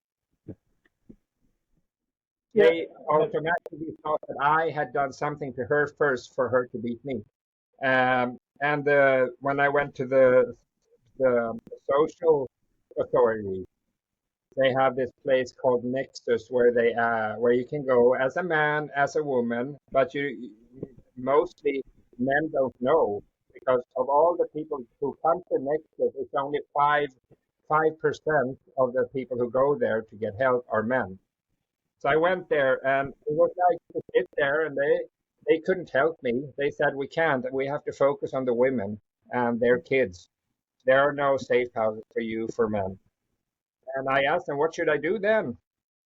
Yeah, They automatically thought that I had done something to her first for her to beat me. And when I went to the social authority, they have this place called Nexus where you can go as a man, as a woman, but mostly men don't know because of all the people who come to Nexus, it's only 5% of the people who go there to get help are men. So I went there and it was like to sit there and they couldn't help me. They said we can't. We have to focus on the women and their kids. There are no safe houses for you for men. And I asked them, what should I do then?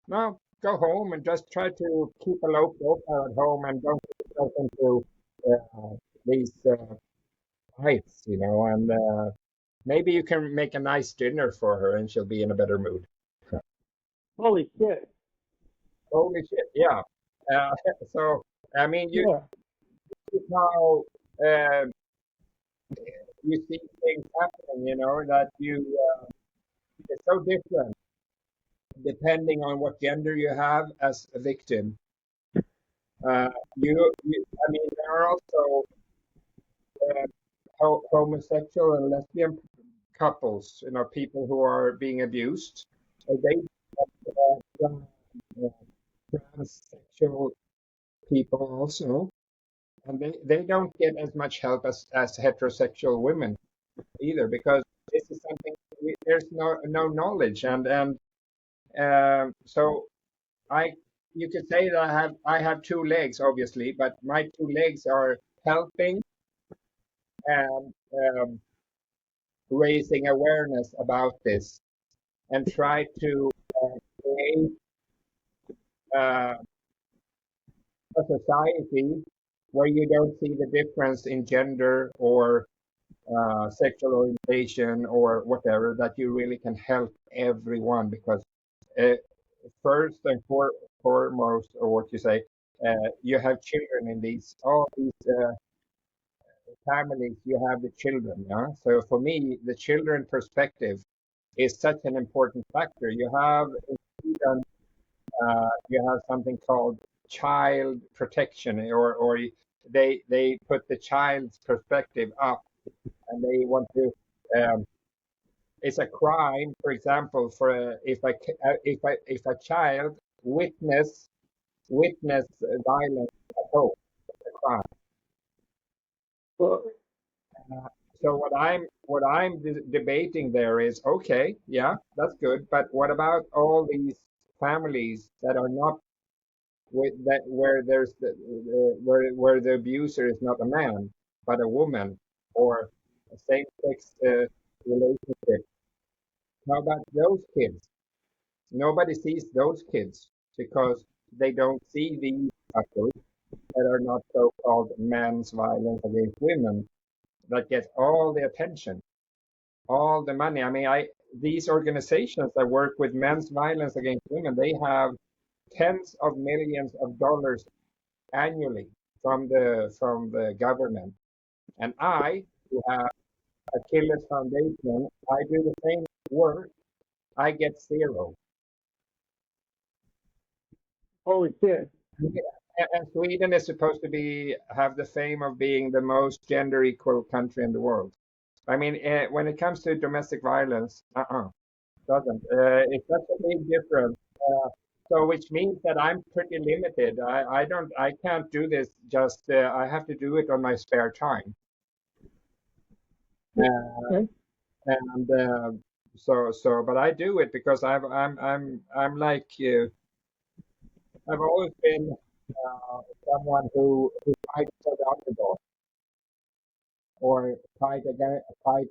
No, go home and just try to keep a low profile at home and don't get yourself into these fights, and maybe you can make a nice dinner for her and she'll be in a better mood. holy shit. Holy shit, yeah. Uh, so, I mean, Yeah. how uh, you see things happening, that it's so different depending on what gender you have as a victim. I mean, there are also homosexual and lesbian couples, people who are being abused. They uh, transsexual people also, and they don't get as much help as heterosexual women either because this is something there's no knowledge and so I you could say that I have two legs obviously, but my two legs are helping and raising awareness about this and try to create uh, a society where you don't see the difference in gender or sexual orientation or whatever, that you really can help everyone because uh, first and foremost, or what you say, you have children in all these families, you have the children. Yeah? So for me, the children perspective is such an important factor. You have in Sweden, you have something called child protection, or they put the child's perspective up, and they want to. It's a crime, for example, for if a child witness violence at home, it's a crime. Well, Uh, so what I'm debating there is okay, yeah, that's good, but what about all these families that are not with that where there's where the abuser is not a man but a woman or a same-sex relationship? How about those kids? Nobody sees those kids because they don't see these couples that are not so-called men's violence against women that get all the attention, all the money. I mean, these organizations that work with men's violence against women, they have tens of millions of dollars annually from the government. And who have Achilles Foundation, I do the same work. I get zero. holy shit. And Sweden is supposed to have the fame of being the most gender equal country in the world. I mean, when it comes to domestic violence, doesn't. It's such a big difference. So which means that I'm pretty limited. I can't do this just, I have to do it on my spare time. Uh, Okay. and but I do it because I'm like, I've always been someone who fights for the underdog or fight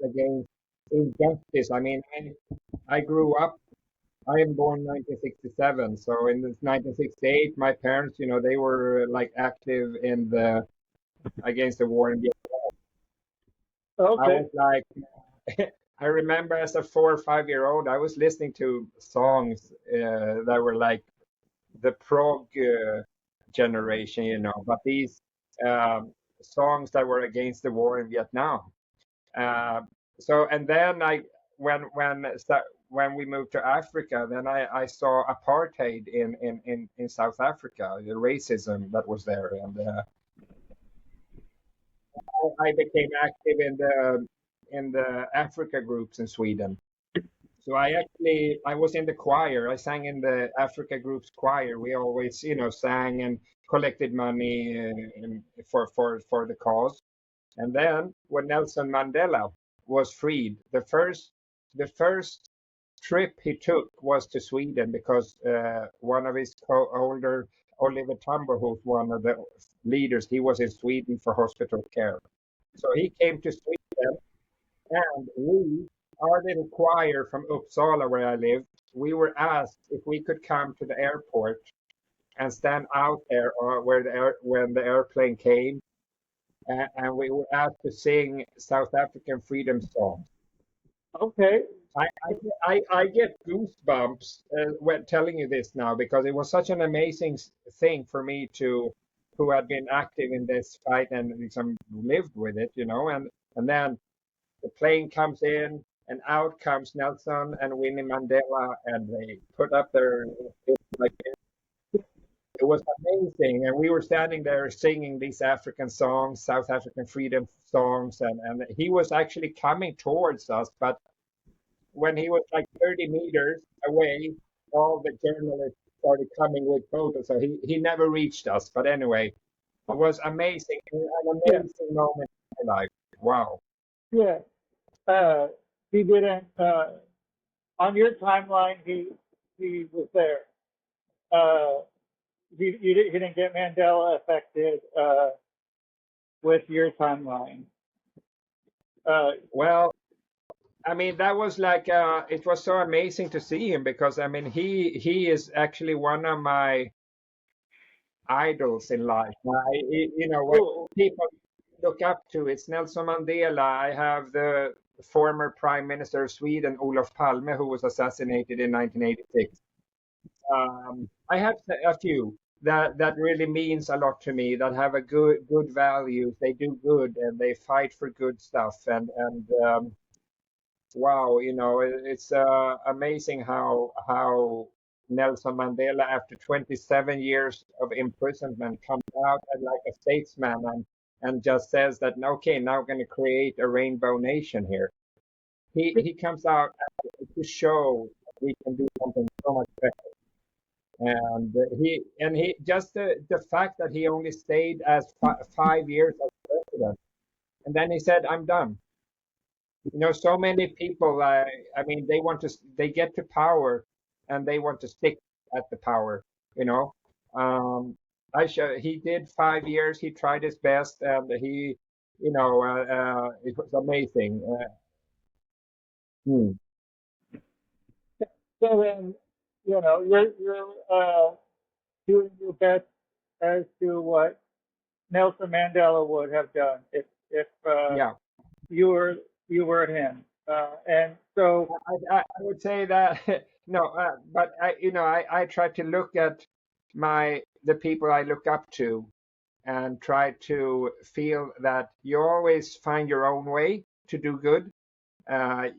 against injustice. I mean, I grew up. I am born 1967, so in this 1968, my parents, they were like active in the against the war in Vietnam. I Okay. was like, I remember as a 4 or 5 year old, I was listening to songs that were like the prog generation, but these songs that were against the war in Vietnam. Uh, so and then when we moved to Africa, then I saw apartheid in South Africa, the racism that was there, and I became active in the Africa groups in Sweden. So I was in the choir. I sang in the Africa group's choir. We always, sang and collected money for the cause. And then when Nelson Mandela was freed, the first trip he took was to Sweden because one of his co-older, Oliver Tambo, who's one of the leaders, he was in Sweden for hospital care. So he came to Sweden, and our little choir from Uppsala, where I live, we were asked if we could come to the airport and stand out there or when the airplane came, and we were asked to sing South African freedom songs. Okay. I get goosebumps when telling you this now because it was such an amazing thing for me who had been active in this fight and some lived with it, and then the plane comes in and out comes Nelson and Winnie Mandela and they put up their like it was amazing, and we were standing there singing these African songs, South African freedom songs, and he was actually coming towards us, but when he was like 30 meters away, all the journalists started coming with photos. So he never reached us. But anyway, it was amazing. An Yeah. amazing moment in my life. Wow. Yeah. He didn't. On your timeline, he was there. Uh, he didn't get Mandela affected with your timeline. Uh, Well, I mean, that was like it was so amazing to see him because I mean he is actually one of my idols in life. What cool. people look up to, it's Nelson Mandela. I have the former Prime Minister of Sweden, Olof Palme, who was assassinated in 1986. I have a few that really means a lot to me. That have a good values. They do good and they fight for good stuff. And wow, it's amazing how Nelson Mandela, after 27 years of imprisonment, comes out and like a statesman and just says that okay, now we're going to create a rainbow nation here. He comes out to show that we can do something so much better. And he just the fact that he only stayed as 5 years as president, and then he said, "I'm done." So many people, I mean, they get to power and they want to stick at the power, you know. Um, he did 5 years, he tried his best, and it was amazing. Hmm. So then, you're doing your best as to what Nelson Mandela would have done if Yeah, you were you were him. And so, I would say that no, but I try to look at the people I look up to and try to feel that you always find your own way to do good. Uh,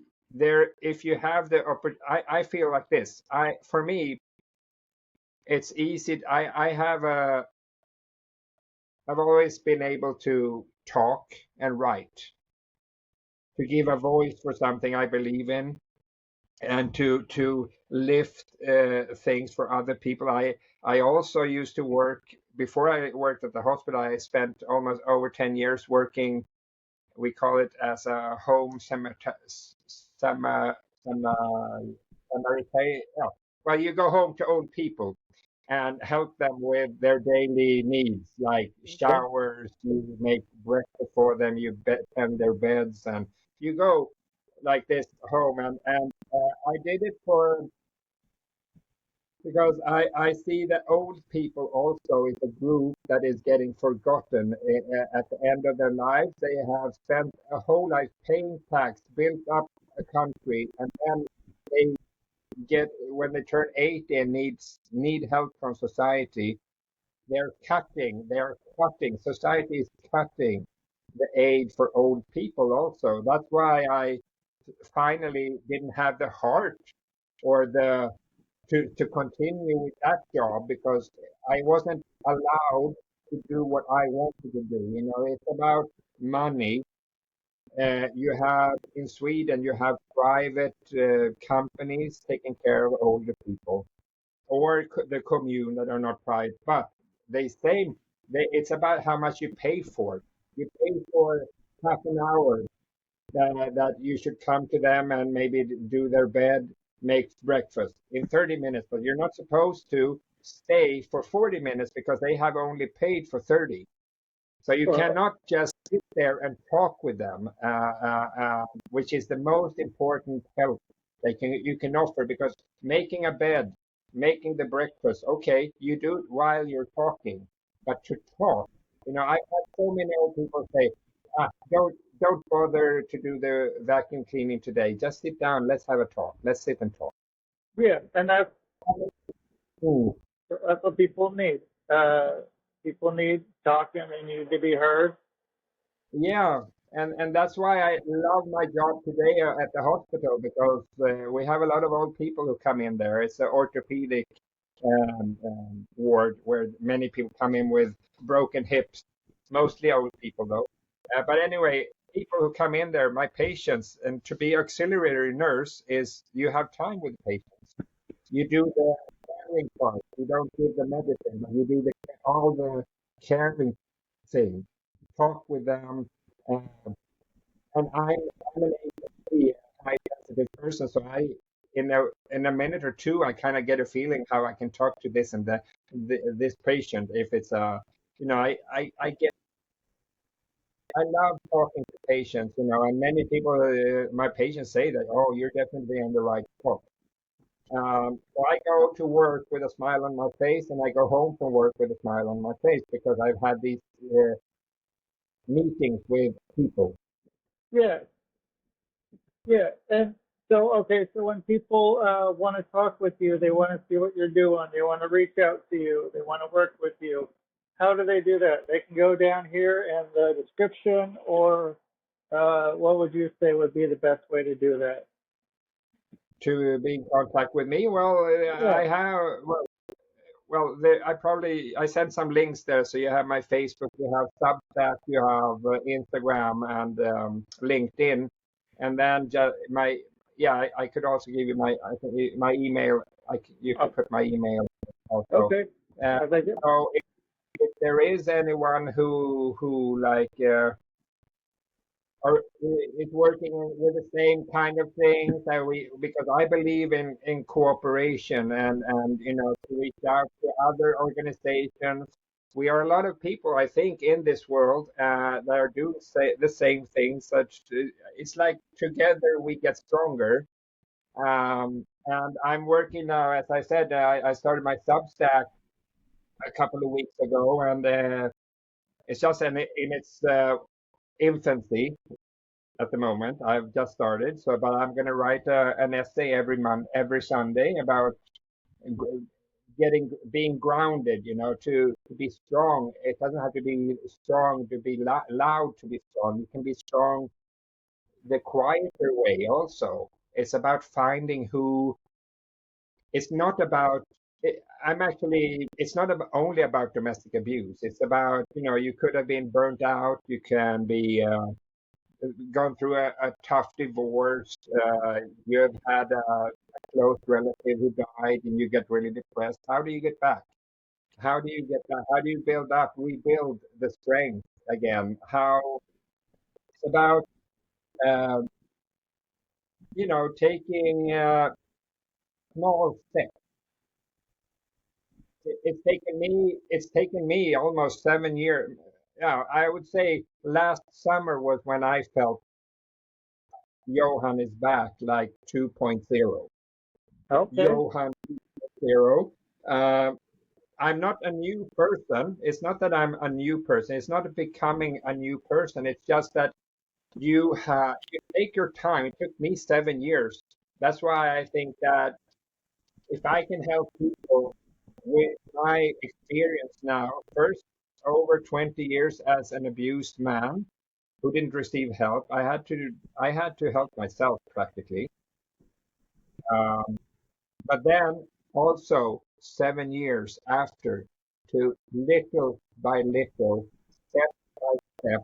if you have the I feel like this. For me, it's easy. I've always been able to talk and write, to give a voice for something I believe in, and to lift things for other people. I also used to work before I worked at the hospital. I spent almost over 10 years working. We call it as a home cemetery. Well, you go home to old people. and help them with their daily needs, like Okay. showers. You make breakfast for them, you tend their beds, and you go like this home. And I did it for because I see that old people also is a group that is getting forgotten at the end of their lives. They have spent a whole life paying tax, built up a country, and then they get when they turn 80 and need help from society. They're cutting. Society is cutting the aid for old people also. That's why I finally didn't have the heart or the to continue with that job because I wasn't allowed to do what I wanted to do. It's about money. You have in Sweden, you have private companies taking care of older people, or the commune that are not private, but they say it's about how much you pay for. You pay for half an hour that you should come to them and maybe do their bed, make breakfast in 30 minutes, but you're not supposed to stay for 40 minutes because they have only paid for 30. So you Or cannot just sit there and talk with them, which is the most important help you can offer because making a bed, making the breakfast, okay, you do it while you're talking, but to talk, I've had so many old people say, don't bother to do the vacuum cleaning today. Just sit down. Let's have a talk. Let's sit and talk. yeah, and Hmm. that's what people need. Uh, People need talking. They need to be heard. Yeah, and that's why I love my job today at the hospital because we have a lot of old people who come in there. It's an orthopedic ward where many people come in with broken hips, mostly old people though. But anyway, people who come in there, my patients, and to be auxiliary nurse is you have time with the patients. You do the caring part. You don't give the medicine, but you do all the caring thing. Talk with them. Uh, and I'm an ADHD, high sensitive person, so in a minute or two, I kind of get a feeling how I can talk to this and that, this patient. If it's I love talking to patients, and many people, my patients say that, oh, you're definitely on the right track. So I go to work with a smile on my face, and I go home from work with a smile on my face because I've had these meetings with people. Yeah, yeah. And so, okay, so when people want to talk with you, they want to see what you're doing, they want to reach out to you, they want to work with you. How do they do that? They can go down here in the description, or what would you say would be the best way to do that? To be in contact with me, well, Yeah. I have I sent some links there, so you have my Facebook, you have Substack, you have Instagram, and LinkedIn, and then just my yeah, I could also give you I think my email. You Oh, could put my email also. okay. Uh, I like it. so if there is anyone who like are is working with the same kind of things that we because I believe in cooperation and to reach out to other organizations. We are a lot of people, I think, in this world that are doing the same things. Such it's like together we get stronger. And I'm working now, as I said, I started my Substack a couple of weeks ago, and it's just in its infancy at the moment. I've just started, but I'm going to write an essay every month, every Sunday about being grounded. To be strong. It doesn't have to be strong to be loud to be strong. You can be strong the quieter way also. It's about finding who. It's not about. It's not only about domestic abuse. It's about, you could have been burnt out. You can be gone through a tough divorce, you have had a close relative who died, and you get really depressed. How do you get back? How do you get back? How do you build up, rebuild the strength again? How it's about, uh, taking small steps. it's taken me almost 7 years. Yeah, I would say last summer was when I felt Johan is back, like 2.0. Okay. Johan 2.0. I'm not a new person. It's not that I'm a new person. It's not becoming a new person. It's just that you take your time. It took me 7 years. That's why I think that if I can help people with my experience now, first over 20 years as an abused man who didn't receive help, I had to help myself practically. Um, but then also 7 years after, to little by little, step by step,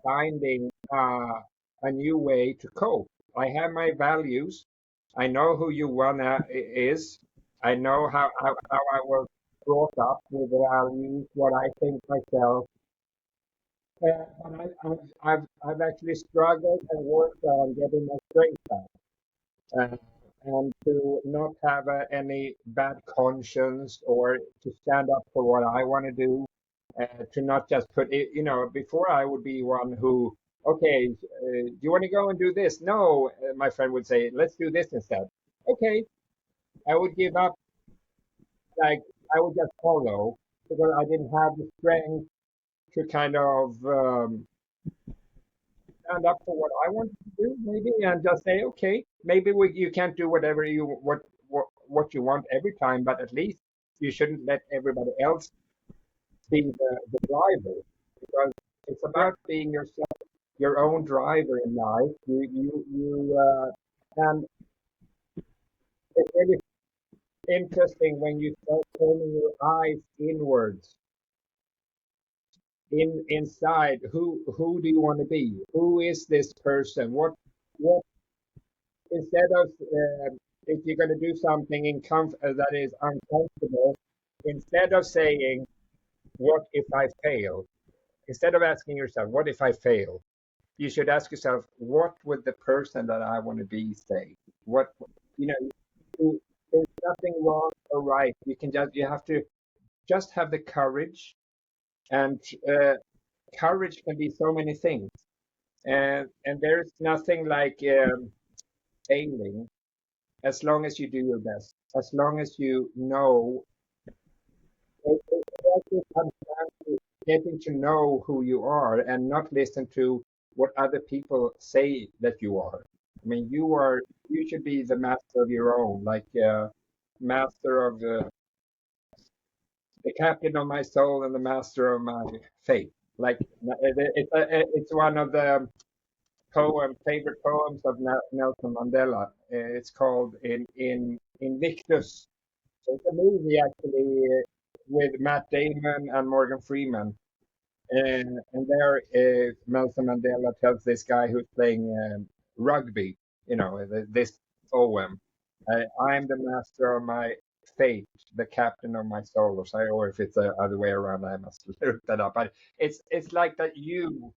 finding a new way to cope. I have my values. I know who you wanna is. I know how I was brought up with the values, what I think myself. I've actually struggled and worked on getting my strength back, uh, and to not have any bad conscience or to stand up for what I want to do, to not just put it, before I would be one who, okay, do you want to go and do this? No, my friend would say, let's do this instead. Okay, I would give up, like, I would just follow because I didn't have the strength to kind of stand up for what I wanted to do, maybe, and just say, okay, maybe you can't do whatever what you want every time, but at least you shouldn't let everybody else be the driver, because it's Right. about being yourself, your own driver in life. And it's really interesting when you start turning your eyes inwards, inside. Who do you want to be? Who is this person? What instead of if you're going to do something that is uncomfortable, instead of saying, "What if I fail?" Instead of asking yourself, "What if I fail?" you should ask yourself, "What would the person that I want to be say?" What you know, there's nothing wrong or right. You have to just have the courage, and courage can be so many things. And there's nothing like failing as long as you do your best, as long as you know. It also comes down to getting to know who you are and not listen to what other people say that you are. I mean, you should be the master of your own, like master of the captain of my soul and the master of my fate. Like it's one of the favorite poems of Nelson Mandela. It's called in Invictus. It's a movie actually with Matt Damon and Morgan Freeman. And there, Nelson Mandela tells this guy who's playing rugby, this poem, I'm the master of my fate, the captain of my soul, or if it's the other way around, I must look that up. But it's like that you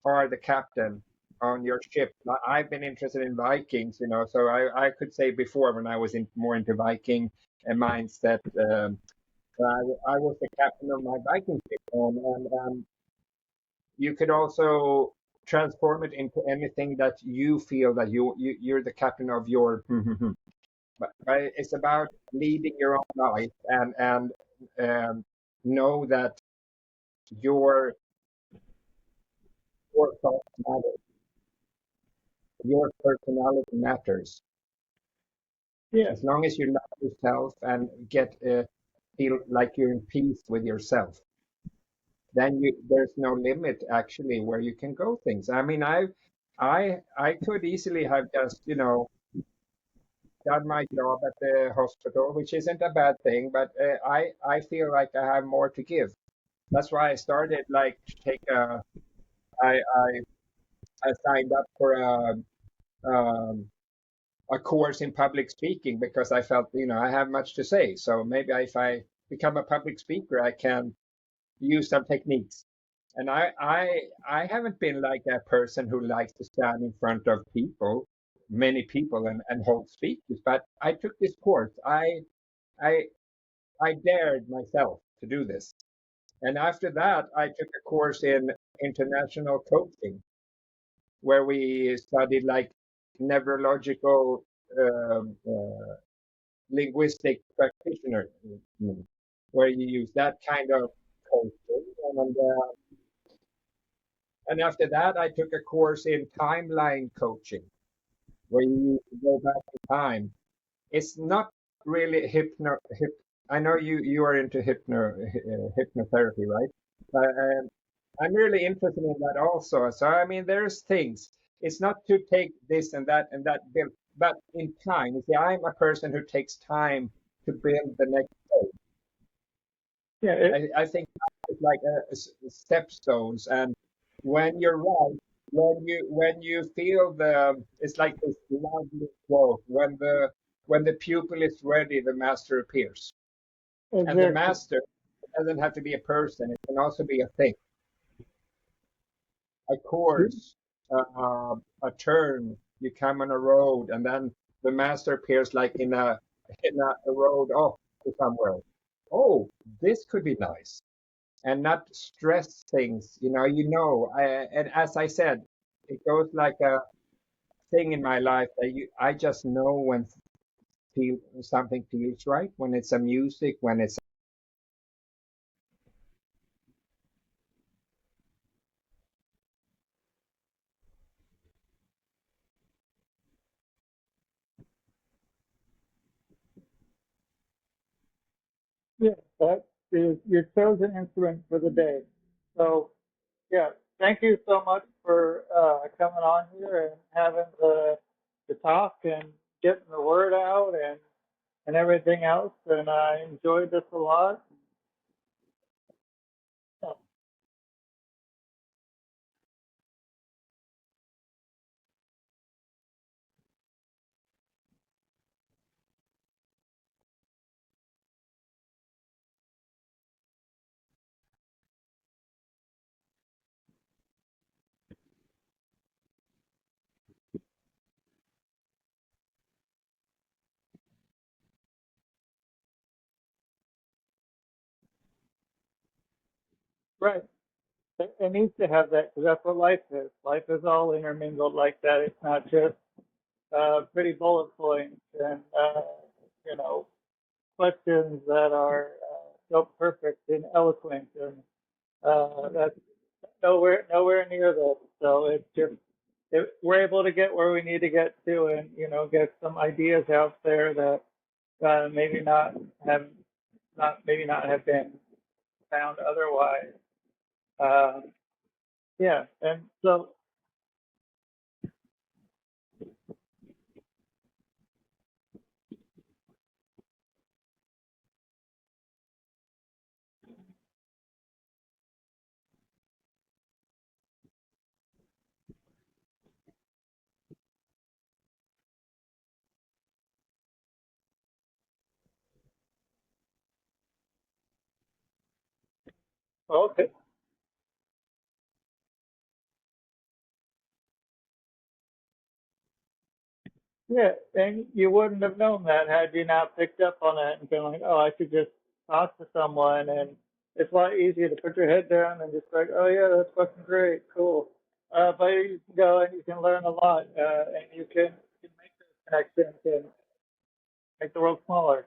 are the captain on your ship. I've been interested in Vikings, so I could say before when I was more into Viking mindset, I was the captain of my Viking ship, and you could also transform it into anything that you feel that you're the captain of your. But it's about leading your own life and know that your your thoughts matter, your personality matters. Yeah. As long as you love yourself and feel like you're in peace with yourself, then there's no limit actually where you can go things. I mean, I could easily have just done my job at the hospital, which isn't a bad thing, but I feel like I have more to give. That's why I started like to take I signed up for a course in public speaking because I felt I have much to say. So maybe if I become a public speaker, I can use some techniques. And I haven't been like that person who likes to stand in front of many people, and hold speeches. But I took this course. I I dared myself to do this. And after that, I took a course in international coaching where we studied like neurological linguistic practitioner, where you use that kind of coaching. And after that, I took a course in timeline coaching, where you go back in time. It's not really I know you are into hypnotherapy, right? I'm really interested in that also. So I mean, there's things. It's not to take this and that build, but in time. You see, I'm a person who takes time to build the next day. Yeah, I think it's like stepstones, and when you're right, when you feel it's like this lovely quote, when the pupil is ready, the master appears, and the exactly. master doesn't have to be a person; it can also be a thing, a course, a turn. You come on a road, and then the master appears like in a road off to somewhere. Oh, this could be nice. And not stress things. And as I said, it goes like a thing in my life that I just know when something feels right, when it's a music, when it's Yeah, that is your chosen instrument for the day. So, yeah, thank you so much for coming on here and having the talk and getting the word out and everything else. And I enjoyed this a lot. Right. It needs to have that because that's what life is. Life is all intermingled like that. It's not just pretty bullet points and you know questions that are so perfect and eloquent, and that's nowhere near this. So it's just we're able to get where we need to get to, and get some ideas out there that maybe not have been found otherwise. Uh, yeah, and so okay. Yeah, and you wouldn't have known that had you not picked up on it and been like, oh, I should just talk to someone. And it's a lot easier to put your head down and just like, oh, yeah, that's fucking great, cool. But you can go and you can learn a lot, and you can make those connections and make the world smaller.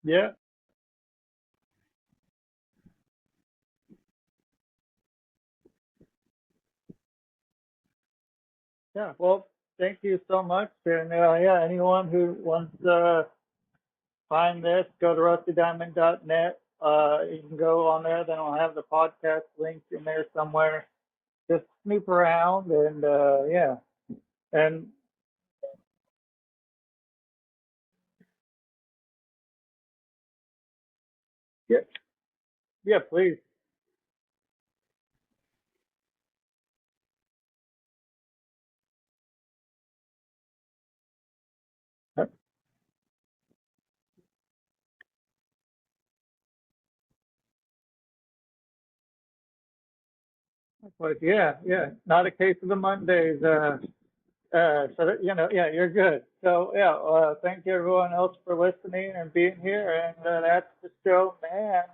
Yeah, yeah. Well, thank you so much. And yeah, anyone who wants to find this, go to rustydiamond.net. You can go on there, then I'll have the podcast link in there somewhere. Just snoop around and yeah, and Yeah, yeah, please. But yeah, yeah, not a case of the Mondays. So that, yeah, you're good. So yeah, thank you everyone else for listening and being here. And that's the show, man.